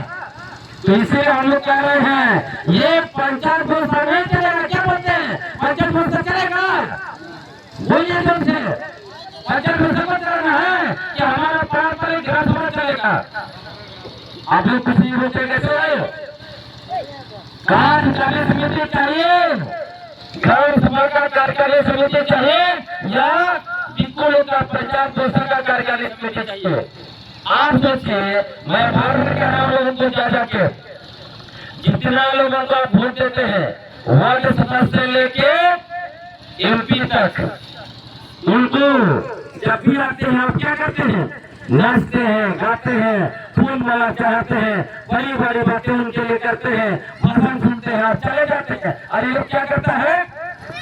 तो इसीलिए हम लोग कह रहे हैं ये पंचायत व्यवस्था नहीं चलेगा। क्या बोलते हैं? पंचायत व्यवस्था चलेगा? बोलिए सबसे, पंचायत व्यवस्था को चलाना है कि हमारा पारंपरिक ग्राम सभा चलेगा? आप लोग कुछ नहीं बोलते, कैसे? कार्यकारिणी समिति चाहिए, ग्राम सभा का कार्यकारिणी समिति चाहिए या टिकुलों का पंचायत व्यवस्था का कार्यकारिणी समिति चाहिए? आप सोचिए, मैं बार बार कह रहा हूं लोगों को जा जाके, जितना लोगों को आप वोट देते हैं वार्ड सभा से लेके एमपी तक, उनको जब भी आते हैं आप क्या करते हैं? नाचते हैं, गाते हैं, फूल माला चढ़ाते हैं, बड़ी बड़ी बातें उनके लिए करते हैं, भाषण सुनते हैं और चले जाते हैं। और ये लोग क्या करता है?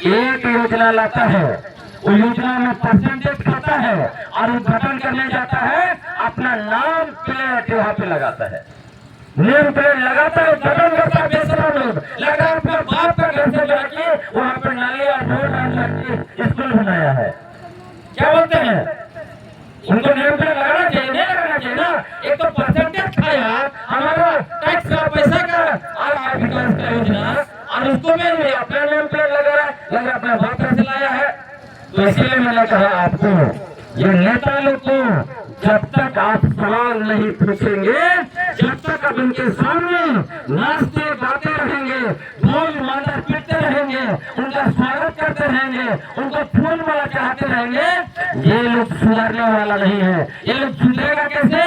एक योजना लाता है, वो योजना में परसेंटेज खाता है और उद्घाटन करने जाता है, अपना नाम प्लेट वहां पे लगाता है, नेम प्लेट लगाता है, उद्घाटन करता है। बेसरा लोग लगा अपना बाप का घर से जाके वहां पर नाली और रोड स्कूल बनाया है। क्या बोलते हैं? उनको नेम प्लेट लगाना चाहिए, नहीं लगाना चाहिए ना? एक तो परसेंटेज खाया हमारा टैक्स का पैसा का और विकास का योजना, और उसको में अपना नेम प्लेट लगा रहा है, लगा अपना बाप से लाया है। तो इसीलिए मैंने कहा आपको, ये नेता लोग को जब तक आप सवाल नहीं पूछेंगे, जब तक आप उनके सामने नाचते गाते रहेंगे, ढोल मांडा पीटते रहेंगे, उनका स्वागत करते रहेंगे, उनको फूल माला चढ़ाते रहेंगे, ये लोग सुधरने वाला नहीं है। ये लोग सुधरेगा कैसे?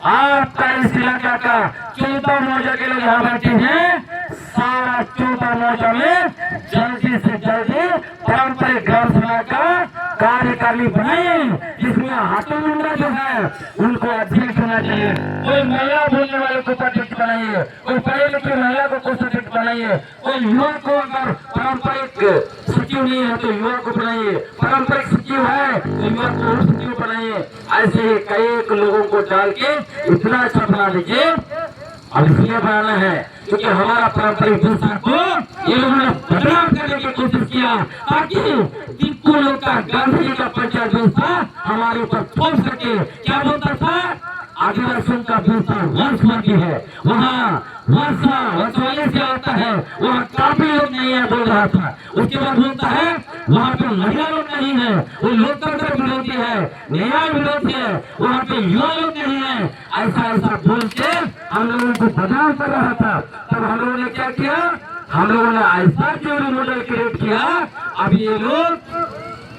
आपका इस इलाका का 14 मौजा के लोग यहाँ बैठे हैं, सारा 14 मौजा में जल्दी से जल्दी पारंपरिक ग्राम सभा का कार्यकारिणी बनाइए, जिसमें हाथों मुंडा जो है उनको अध्यक्ष होना चाहिए, कोई महिला बोलने वाले को उपाध्यक्ष बनाइए, कोई पढ़े लिखे महिला को कोषाध्यक्ष बनाइए, कोई युवा को अगर पारंपरिक सचिव नहीं है तो युवा को बनाइए, पारंपरिक सचिव है तो युवा को सचिव बनाइए। ऐसे ही कई लोगों को डाल के इतना अच्छा बना दीजिए। अब इसलिए बनाना है क्योंकि हमारा पारंपरिक व्यवस्था को ये लोगों ने बदनाम करने की कोशिश किया, ताकि टिक्कू लोग का गांधी जी का पंचायत व्यवस्था हमारे ऊपर थोप सके। क्या बोलता था? आदिवासियों का व्यवस्था वंशवर्गीय है, वहाँ वंशवाली से आता है, वहाँ काफी लोग नहीं है बोल रहा था। उसके बाद बोलता है वहाँ पे महिला लोग नहीं है, वो लोकतंत्र विरोधी है, न्याय विरोधी है, वहाँ पे युवा लोग नहीं है। ऐसा बोल के हम लोगों को बदनाम कर रहा था। तब हम लोगों ने क्या किया? हम लोगों ने ऐसा जीवरी मॉडल क्रिएट किया। अब ये लोग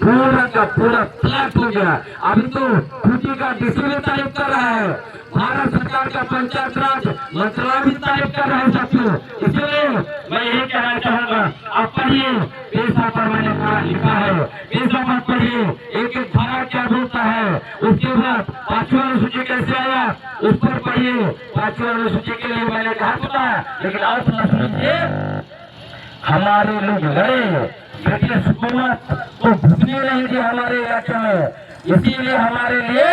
पूरा का पूरा फ्लैट हो गया। अभी तो खूंटी का डीसी भी तारीफ कर रहा है, भारत सरकार का पंचायत राज मंत्रालय भी तारीफ कर रहा है साथियों। इसलिए मैं यही कहना चाहूंगा, आप पढ़िए पेशा पर मैंने कहा लिखा है, पेशा मत पढ़िए, एक एक धारा क्या बोलता है, उसके बाद 5वीं अनुसूची कैसे आया उस पर पढ़िए। 5वीं अनुसूची के लिए मैंने कहा था, लेकिन आप सुनिए, हमारे लोग लड़े, ब्रिटिश हुकूमत को घुसने नहीं दी हमारे इलाके में, इसीलिए हमारे लिए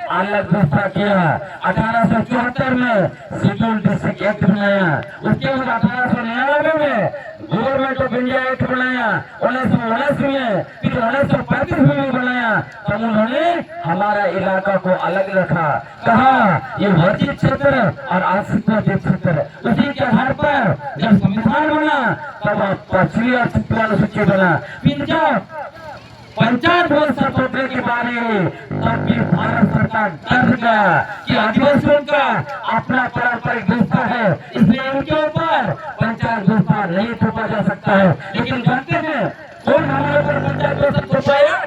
अलग व्यवस्था किया। 1874 में शेड्यूल डिस्ट्रिक्ट एक्ट बनाया, उसके बाद 1899 में गवर्नमेंट ऑफ इंडिया एक्ट बनाया, 1979 में, फिर 1935 में भी बनाया। तब उन्होंने हमारा इलाका को अलग रखा, कहा ये वर्जित क्षेत्र और आशिक क्षेत्र। उसी के आधार पर जब संविधान बना तब 5वीं और 6वीं अनुसूची बना। फिर जब पंचायत व्यवस्था तोड़ने के बारे में तब भी भारत सरकार डर गया कि आदिवासियों का अपना पारंपरिक व्यवस्था है, इसलिए उनके ऊपर पंचायत व्यवस्था नहीं थोपा जा सकता है। लेकिन जानते हैं कौन हमारे ऊपर पंचायत व्यवस्था थोपाया?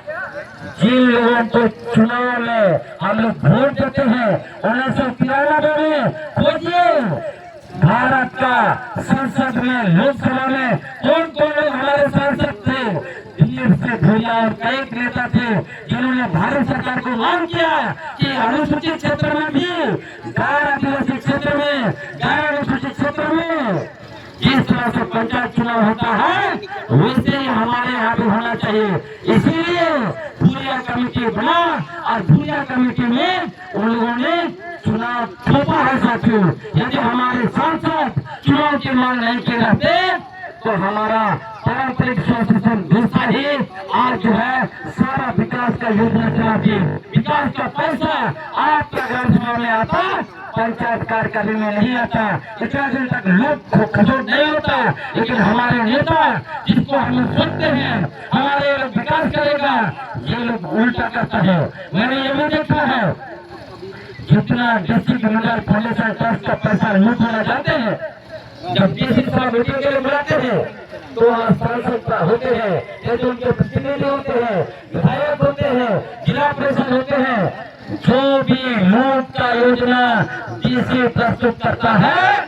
जिन लोगों को चुनाव में हम लोग वोट देते हैं। 1993 में खोजिए भारत का संसद में, लोकसभा में कौन कौन लोग हमारे सांसद थे। से भूया और कई नेता थे जिन्होंने भारत सरकार को मांग किया कि अनुसूचित क्षेत्र में भी, गैर आदिवासी क्षेत्र में, गैर अनुसूचित क्षेत्र में जिस तरह से पंचायत चुनाव होता है वैसे ही हमारे यहाँ भी होना चाहिए। इसीलिए भूया कमेटी बना और भूया कमेटी में उन लोगों ने चुनाव थोपा है साथियों। यदि हमारे सांसद चुनाव की मांग नहीं किए रहते तो हमारा पारंपरिक शासन दूसरा ही आज जो है सारा विकास का योजना चलाती, विकास का पैसा आपका ग्राम सभा में आता, पंचायत कार्यकारिणी में नहीं आता। इतना दिन तक लोग खजूर नहीं होता, लेकिन हमारे नेता जिसको हम सुनते हैं हमारे लोग विकास करेगा, ये लोग उल्टा करता है। मैंने ये भी देखा है जितना डिस्ट्रिक्ट मिनरल फाउंडेशन ट्रस्ट का पैसा लूट होना चाहते हैं, जब डीसी साहब मीटिंग के लिए बुलाते हैं तो सांसद होते हैं, जैसे उनके प्रतिनिधि होते हैं, विधायक होते हैं, जिला परिषद होते हैं, जो भी लूट का योजना डीसी प्रस्तुत करता है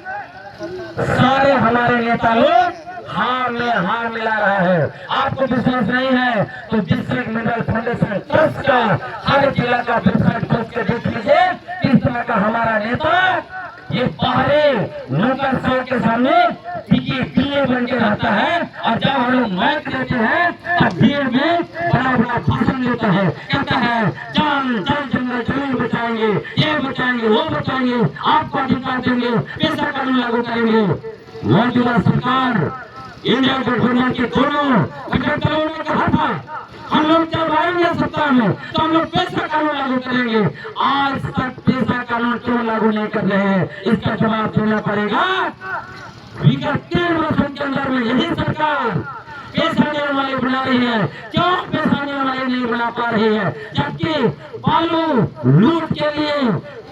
सारे हमारे नेता लोग हार में हार मिला रहा है। आपको विश्वास नहीं है तो डिस्ट्रिक्ट मिनरल फाउंडेशन ट्रस्ट का हर जिला का वेबसाइट खोज के देख लीजिए, किस तरह का हमारा नेता ये बाहरी लोकल शो के सामने पीए बन के रहता है, और जब हम लोग माइक देते हैं तब भीड़ में बड़ा बड़ा भाषण देता है, कहता है जान जल जंगल जमीन बचाएंगे, ये बचाएंगे, वो बचाएंगे, आपको अधिकार देंगे, पेशा कानून लागू करेंगे। मौजूदा सरकार इंडिया गठबंधन के दोनों घटक दलों ने कहा था हम लोग जब आएंगे सत्ता में तो हम लोग पेशा कानून लागू करेंगे। आज तक पेशा कानून क्यों लागू नहीं कर रहे हैं, इसका जवाब देना पड़ेगा। विगत 3 वर्षों के अंदर में यही सरकार पेशा नियम वाले बना रही है, क्यों पेशा नियम वाले नहीं बना पा रही है? जबकि बालू लूट के लिए,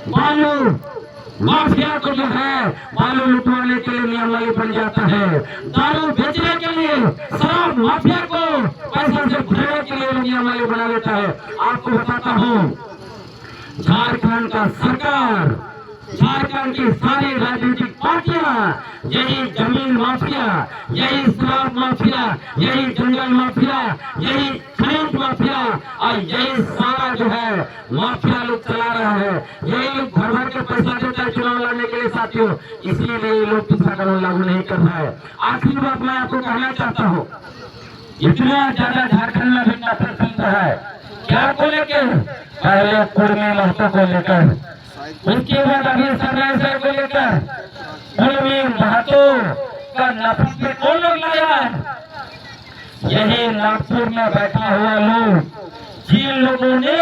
बालू माफिया को जो है बालू लुटवाने के लिए नियमावली बन जाता है, दारू बेचने के लिए, शराब माफिया को पैसा से भरने के लिए नियमावली बना लेता है। आपको बताता हूँ झारखंड का सरकार, झारखंड की सारी राजनीतिक पार्टियां यही जमीन माफिया, यही शराब माफिया, यही जंगल माफिया, यही खनिज माफिया और यही सारा जो है माफिया लोग चला रहा है। यही लोग भर भर के पैसा देता है चुनाव लड़ने के लिए साथियों, इसलिए ये लोग पेशा कानून लागू नहीं कर रहा है। आखिरी बात मैं आपको कहना चाहता हूँ, इतना ज्यादा झारखंड में भी नफरत चलता है, क्या को लेकर? पहले कुर्मी महतो को लेकर, उसके बाद अभी सरनाई को लेकर, कुर्मी महतो का नफरत में कौन लोग लाया? यही नागपुर में बैठा हुआ लोग, जिन लोगों ने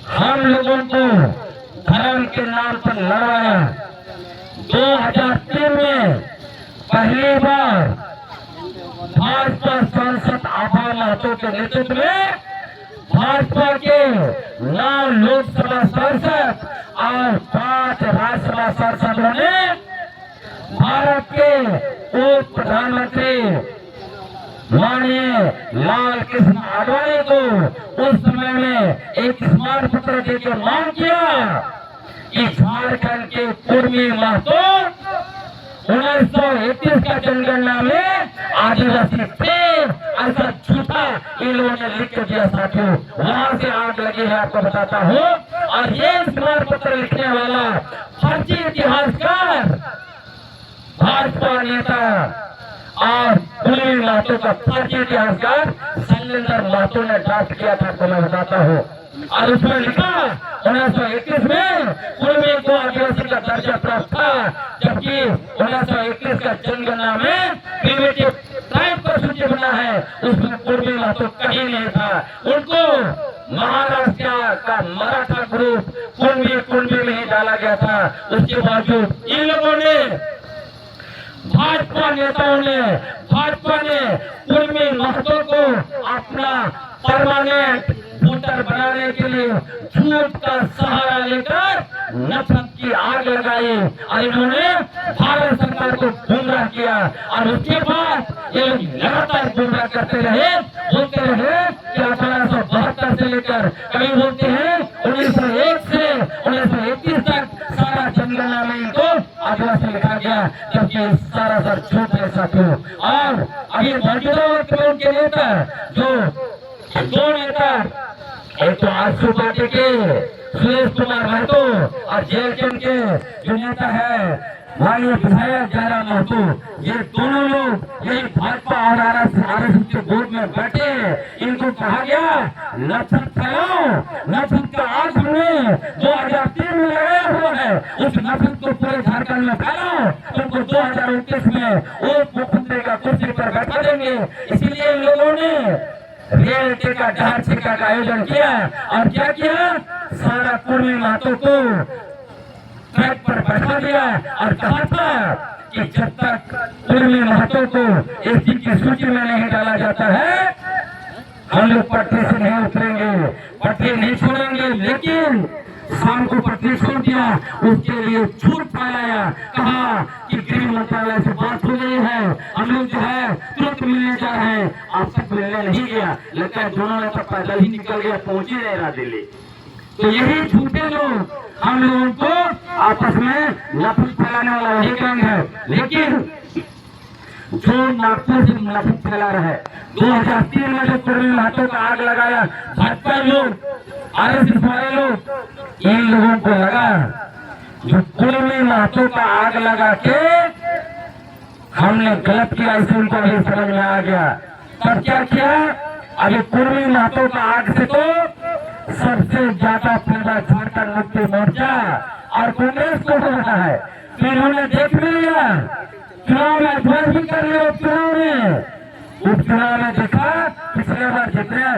हम लोगों को धर्म के नाम पर लड़वाया। 2003 में पहली बार भाजपा सांसद आभा महतो के नेतृत्व में भाजपा के 9 लोकसभा सांसद और 5 राज्यसभा सांसदों ने भारत के उप प्रधानमंत्री माननीय लाल कृष्ण आडवाणी को उस समय में एक स्मारक पत्र देकर मांग किया कि झारखंड के कुर्मी महतो 1931 का जनगणना में आदिवासी थे, ऐसा झूठा इन लोगों ने लिख के दिया साथियों। वहां से आग लगी है, आपको बताता हूँ। और ये स्मारक पत्र लिखने वाला फर्जी इतिहासकार भाजपा नेता और कुर्मी महतो का फर्जी इतिहासकार शैलेंद्र महतो ने ड्राफ्ट किया था, आपको मैं बताता हूँ। और उसमें लिखा 1921 में कुर्मी को आदिवासी का दर्जा प्राप्त था, जबकि 1921 का जनगणना में प्रिमिटिव ट्राइब का सूची बना है, उसमें कुर्मी महतो कहीं नहीं था। उनको महाराष्ट्र का मराठा ग्रुप कुर्मी में ही डाला गया था। उसके बावजूद इन लोगों ने भाजपा नेताओं ने कुर्मी महतो को अपना परमानेंट वोटर बनाने के लिए झूठ का सहारा लेकर नफरत की आग लगाई और इन्होंने भारत सरकार को गुमराह किया। और उसके बाद ये लोग लगातार गुमराह करते रहे, बोलते रहे कि 1872 से लेकर, कभी बोलते हैं 1901 से 1931 तक सारा जनगणना में इनको आदिवासी लिखा गया, जबकि सारा सर झूठ है साथियों। और अभी मौजूदा वक्त में उनके नेता जो दो नेता, एक तो आजसू पार्टी के सुरेश कुमार महतो और जेएलएम के जो नेता है माननीय विधायक जयराम महतो, ये दोनों लोग यही भाजपा और आरएसएस के बोर्ड में बैठे। इनको कहा गया नफरत फैलाओ, नफरत का आग हमने 2003 में लगाया हुआ है, उस नफरत को पूरे झारखंड में फैलाओ, तुमको 2029 में उप मुख्यमंत्री का कुर्सी पर बैठा देंगे। इसीलिए इन लोगों ने रियलिटी का ढाल छिड़का का आयोजन किया और क्या किया, सारा कुर्मी महतो को ट्रैक पर बैठा दिया और कहा था कि जब तक कुर्मी महतो को एससी की सूची में नहीं डाला जाता है, हम लोग पटरी से नहीं उतरेंगे, पटरी नहीं छोड़ेंगे। लेकिन शाम को पटरी छोड़ दिया, उसके लिए झूठ फैलाया, कहा कि गृह मंत्रालय से बात हो गई है, हम लोग जो है तुरंत मिलने जा रहे हैं। अब तक मिलने नहीं गया, लगता है दोनों ने तो पैदल ही निकल गया, पहुंच ही नहीं रहा दिल्ली। तो यही झूठे लोग हम लोगों को आपस में नफरत फैलाने वाला वही गैंग है। लेकिन जो नागपुर से नफरत फैला रहा है, 2003 में जो कुर्मी महतो का आग लगाया भाजपा लोग, आरएसएस वाले लोग, इन लोगों को लगा जो कुर्मी महतो का आग लगा के हमने गलत किया, इसे उनको अभी समझ में आ गया। तब क्या किया, अभी कुर्मी महतो का आग से तो सबसे ज्यादा फायदा झारखंड मुक्ति मोर्चा और कांग्रेस को हो रहा है। तो इन्होंने देख भी लिया, चुनाव में एडवांस भी कर लिया। उपचुनाव में देखा पिछले बार जितने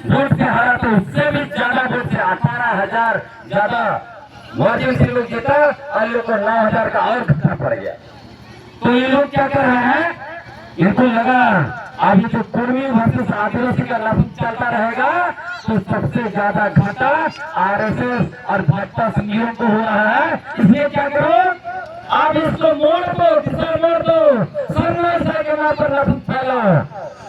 वोट से हारा तो उससे भी ज्यादा वोट से 18,000 ज्यादा मौजूद से लोग जीता और लोग को 9,000 का और घटना पड़ गया। तो ये लोग क्या कर रहे हैं, इनको लगा अभी जो कुर्मी वर्सेस आदिवासी का लफड़ चलता रहेगा तो सबसे ज्यादा घाटा आरएसएस और भाजपा संघियों को हो रहा है। इसलिए क्या करो, आप इसको मोड़ दो, दिशा मोड़ दो, सर्वनाशा के नाम पर लफड़ फैलाओ।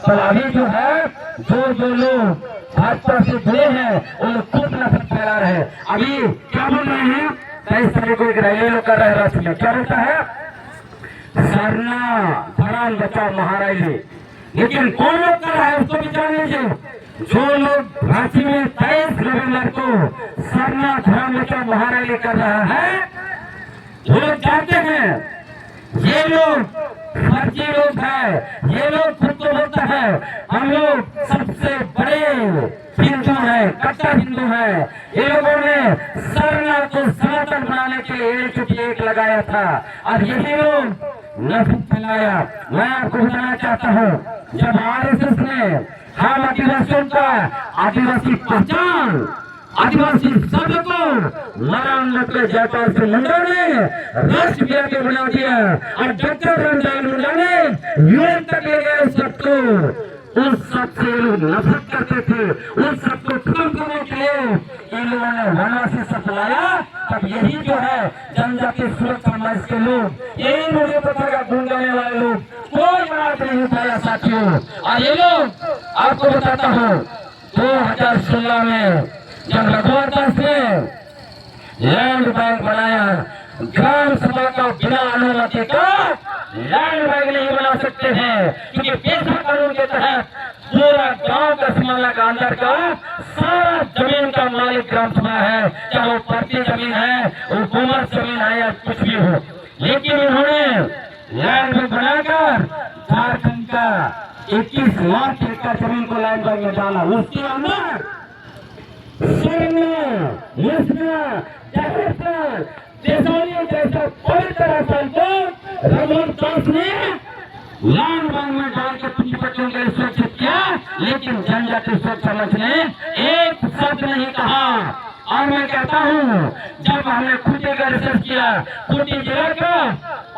तो अभी जो है जो लोग भाजपा से जुड़े हैं वो लोग खुद लफड़ फैला रहे हैं। अभी क्या बोल रहे हैं, 23 तारीख को एक रैली लोग कर रहे हैं राष्ट्र में, क्या बोलता है, सरना धरान बचाओ महाराजी। लेकिन कौन लोग कर रहा है उसको भी जान लीजिए। जो लोग रांची में 23 नवंबर को सरना धरान बचाओ महाराजी कर रहा है, वो लोग जानते हैं ये लोग फर्जी लोग हैं। ये लोग खुद को बोलता है हम लोग सबसे बड़े हिंदू हैं, कट्टर हिंदू हैं। ये लोगों ने सरना को सनातन बनाने के लिए 1 लगाया था और यही लोग नफरत फैलाया। मैं आपको बताना चाहता हूँ, जब आरएसएस ने हम आदिवासियों का आदिवासी पहचान, आदिवासी शब्द को नारायण जयपाल सिंह मुंडा ने राष्ट्रव्यापी बना दिया और डॉक्टर रामदयाल मुंडा ने यूएन तक ले गए उस शब्द को, उस शब्द से लोग नफरत करते थे। उस शब्द को खत्म करने के लिए इन लोगों ने वनवासी शब्द लाया। तब यही जो है जनजाति सुरक्षा मंच के लोग, यही मुझे पता का ढूंढने वाले लोग कोई बात नहीं उठाया साथियों। ये लोग आपको बताता हूँ 2016 में जब रघुवर दास ने लैंड बैंक बनाया, ग्राम सभा का बिना अनुमति का लैंड बैंक नहीं बना सकते हैं, क्योंकि पेशा कानून के तहत पूरा गांव का समाला का अंदर का सारा जमीन का मालिक ग्राम सभा है, चाहे वो पड़ती जमीन है, वो हुकूमत जमीन है या कुछ भी हो। लेकिन इन्होंने लैंड बैंक बनाकर झारखंड का 21 लाख एकड़ जमीन को लैंड बैंक में डाला। उसके अंदर जैसा पवित्र स्थल को रघुवर दास ने लैंड बैंक में डाल के पूंजीपतियों के लिए सुरक्षित किया, लेकिन जनजाति सोच समझ ने एक शब्द नहीं कहा। और मैं कहता हूँ, जब हमने खूंटी का रिसर्च किया, खूंटी जिला का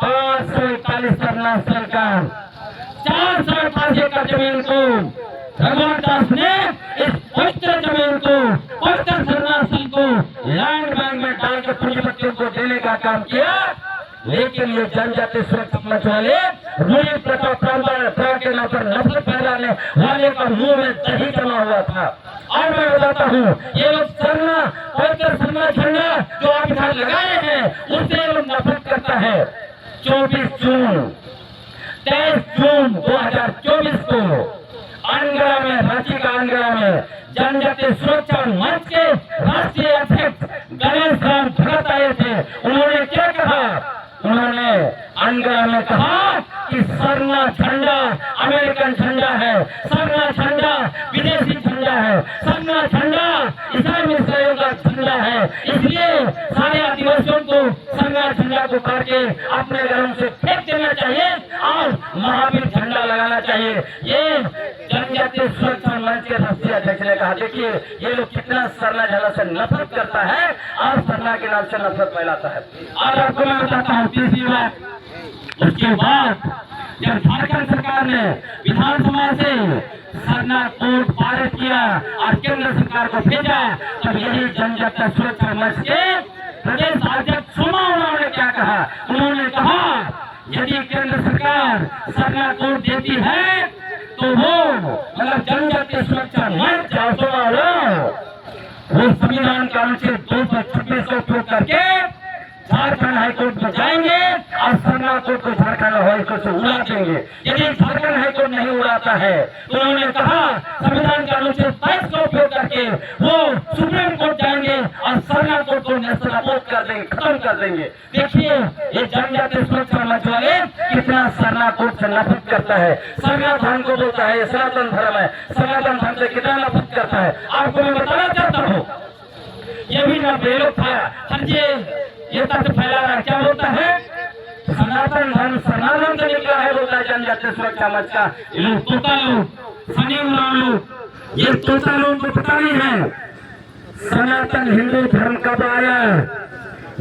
541 सरना स्थल का 488 एकड़ जमीन को रघुवर दास ने इस पवित्र जमीन को, पवित्र सरना स्थल को लैंड बैंक में डाल के पूंजीपतियों को देने का काम किया। लेकिन ये जनजाति सुरक्षा मंच वाले रूढ़ी प्रथा परंपरा के नाम पर नफरत फैलाने वाले का मुंह में दही जमा हुआ था। और मैं बताता हूँ, ये लोग सरना पवित्र सरना झंडा जो आप इधर लगाए हैं, उससे ये लोग नफरत करता है। 23 जून 2024 को अनगढ़ा में, रांची का अनगढ़ा में जनजाति सुरक्षा मंच के राष्ट्रीय अध्यक्ष गणेश राम भगत आए थे। उन्होंने क्या कहा? उन्होंने अनगढ़ा में कहा कि सरना झंडा अमेरिकन झंडा है, सरना झंडा विदेशी झंडा है, सरना झंडा ईसाई मिस्राइयों का झंडा है, इसलिए सारे आदिवासियों को सरना झंडा को काट के अपने घरों से फेंक देना चाहिए और महावीर झंडा लगाना चाहिए। ये जनजातीय सुरक्षा मंच के राष्ट्रीय अध्यक्ष ने कहा। देखिए ये लोग कितना सरना झंडा से नफरत करता है और सरना के नाम से नफरत फैलाता है। और आपको मैं बताता हूँ तीसरी बात, उसके बाद जब झारखंड सरकार ने विधानसभा से सरना कोड पारित किया और केंद्र सरकार को भेजा, तब यही जनजातीय सुरक्षा मंच के प्रदेश अध्यक्ष सोमा उन्होंने क्या कहा? उन्होंने कहा यदि केंद्र सरकार सरना कोड देती है तो वो मतलब जनजातीय सुरक्षा मंच वो संविधान कानून से 226 का उपयोग करके झारखंड हाईकोर्ट में जाएंगे और सरना कोर्ट को झारखंड हाईकोर्ट से उड़ा देंगे। यदि झारखंड हाईकोर्ट नहीं उड़ाता है तो उन्होंने कहा संविधान कानून से 22 का उपयोग करके वो सुप्रीम कोर्ट जाएंगे और सरना कोर्ट को नेस्तनाबूद कर देंगे, खत्म कर देंगे। देखिए ये जनजातीय सुरक्षा मंच वाले कितना सरना कोर्ट से नफरत करता है, सरना धर्म को बोलता है ये सनातन धर्म है, सनातन धर्म से कितना नफरत करता है। आपको मैं बताना चाहता हूँ, ये भी ना बेरोक था ये तथ्य फैला रहा है। क्या बोलता है? सनातन धर्म सनातन से निकला है, बोलता है जनजातीय सुरक्षा मंच का। ये लोग तोता लोग, सनी लोग, ये तोता लोगों को पता नहीं है सनातन हिंदू धर्म कब आया।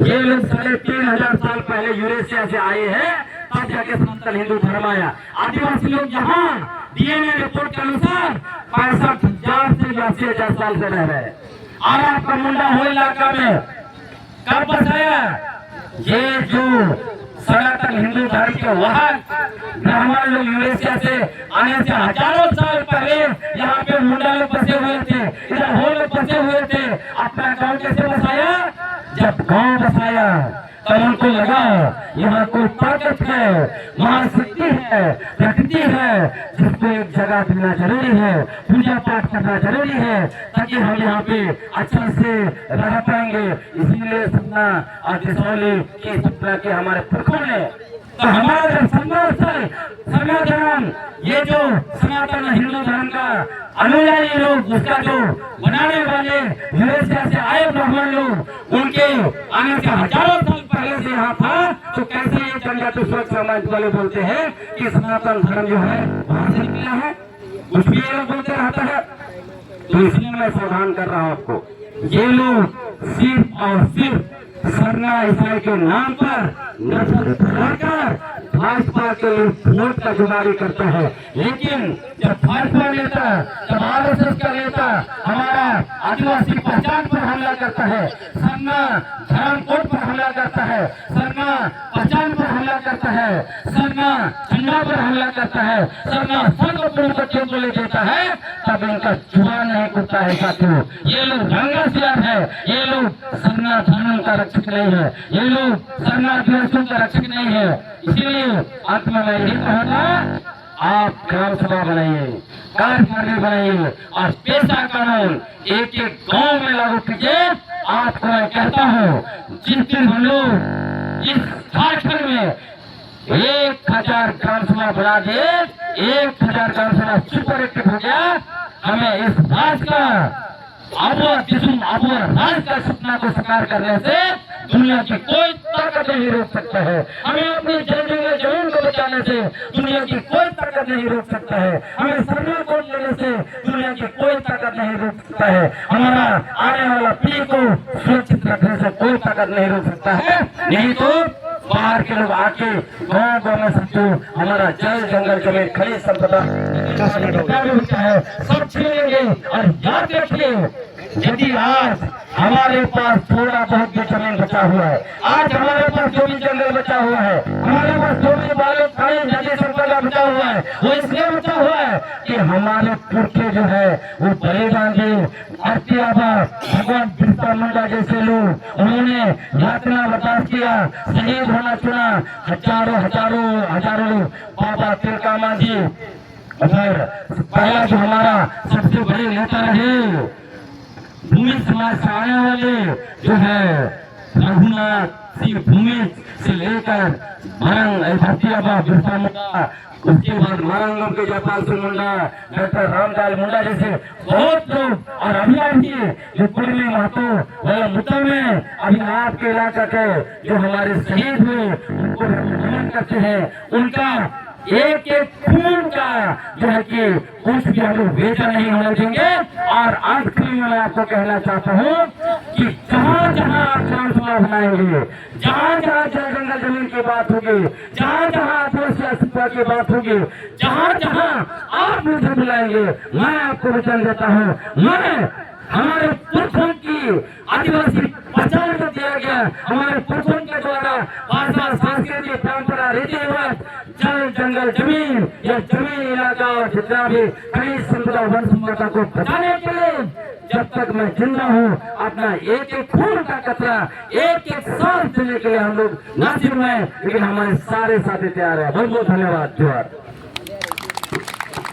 ये लोग 3500 साल पहले यूरेशिया से आए हैं, तब जाके सनातन हिंदू धर्म आया। आदिवासी लोग यहाँ डीएनए रिपोर्ट के अनुसार 65,000 से 80,000 साल से रह रहे हैं। और आपका मुंडा हो इलाका में कब बसाया? ये जो सनातन हिंदू धर्म के वहाँ ब्राह्मण लोग यूरेशिया से आने से हजारों साल पहले यहाँ पे मुंडा लोग बसे हुए थे, इधर हो लोग बसे हुए थे। अपना गांव कैसे बसाया? जब गांव बसाया तब उनको लगा यहाँ कोई ताकत है, महाशक्ति है, प्रकृति है, जिसको एक जगह देना जरूरी है, पूजा पाठ करना जरूरी है, ताकि हम यहाँ पे अच्छे से रह पाएंगे। इसीलिए सपना और किसौली की सपना के हमारे पुरखों ने तो हमारा संघर्ष सनातन, ये जो सनातन हिंदू धर्म का अनुयायी लोग, उसका जो बनाने वाले यूरेशिया से आए ब्राह्मण लोग, उनके आने से हजारों साल पहले से यहाँ था। तो कैसे ये जनजातीय सुरक्षा मंच वाले बोलते हैं कि सनातन धर्म जो है वहां से निकला है, कुछ भी ये लोग बोलते रहता है। तो इसलिए मैं सावधान कर रहा हूँ आपको, ये लोग सिर्फ और सिर्फ सरना ईसाई के नाम पर नफरत फैलाकर भाजपा के लिए वोट का जुगाड़ी करता है। लेकिन जब भाजपा नेता, जब आरएसएस का नेता हमारा आदिवासी पहचान पर हमला करता है, सरना धर्म कोड पर हमला करता है, सरना पहचान पर हमला करता है, सरना झंडा पर हमला करता है, सरना सर्व अपने बच्चों को ले देता है, तब इनका जुबान नहीं खुलता है। साथियों, ये लोग रंगसियार है, ये लोग सरना धर्म का रक्षक नहीं है, ये लोग सरना आदिवासियों का रक्षक नहीं है। इसीलिए अंत में मैं यही कहूँगा, आप ग्राम सभा बनाइए, कार्यकारिणी बनाइए और पेशा कानून एक एक गांव में लागू कीजिए। आपको मैं कहता हूँ, जिस दिन हम लोग इस झारखंड में 1000 ग्राम सभा बना दे, 1000 ग्राम सभा सुपर एक्टिव हो गया, हमें इस राज का राज का सपना को साकार करने से दुनिया की कोई ताकत नहीं रोक सकता है। हमें अपनी जमीन को बचाने से दुनिया की कोई ताकत नहीं रोक सकता है। हमें सरना कोड लेने से दुनिया की कोई ताकत नहीं रोक सकता है। हमारा आने वाला पीढ़ी को सुरक्षित रखने से कोई ताकत नहीं रोक सकता है। नहीं तो बाहर के लोग आके गाँव गाँव में सबको हमारा जल जंगल जमीन खनिज संपदा है सब छीनेंगे। और याद रखिए, यदि आज हमारे पास थोड़ा बहुत भी जमीन बचा हुआ है, आज हमारे पास जो भी जंगल बचा हुआ है, हमारे पास जो भी बालू खनिज नदी संपदा बचा हुआ है, वो इसलिए बचा हुआ है कि हमारे पुरखे जो है वो बलिदान दिए। भगवान बिरसा मुंडा जैसे लोग, उन्होंने यातना बर्दाश्त किया, शहीद होना चुना। हजारों लोग, बाबा तिलका मांझी और पहला जो हमारा सबसे बड़े नेता रहे भूमि समाज से आने वाले जो है रघुनाथ सिंह भूमि से लेकर बिरसा मुंडा, उसके बाद मारंगम के जयपाल सिंह मुंडा, डॉक्टर रामदयाल मुंडा जैसे बहुत लोग, और अभी जो कुर्मी महतो मुद्दा में अभी आपके इलाका के जो हमारे शहीद हुए उनको नमन करते हैं। उनका एक एक खून का जो है कि कुछ भी हम लोग बेचा नहीं होने देंगे। और आखिरी में मैं आपको कहना चाहता हूँ कि जहाँ जहाँ आप ग्राम सभा बनाएंगे, जहाँ जहाँ जल जंगल जमीन की बात होगी, जहाँ जहाँ आदिवासी अस्तित्व की बात होगी, जहाँ जहाँ आप मुझे बुलाएंगे, मैं आपको वचन देता हूँ, मैं हमारे पुरखों की आदिवासी पहचान को दिया गया, हमारे पुरखों के द्वारा भाषा, संस्कृति, परंपरा, रीति रिवाज, जल जंगल जमीन या जमीन इलाका और जितना भी खनिज संपदा वन संपदा को बचाने के लिए जब तक मैं जिंदा हूँ, अपना एक एक खून का कतरा, एक एक सांस देने के लिए हम लोग ना सिर्फ मैं, लेकिन हमारे सारे साथी तैयार है। बहुत बहुत धन्यवाद। जोहार।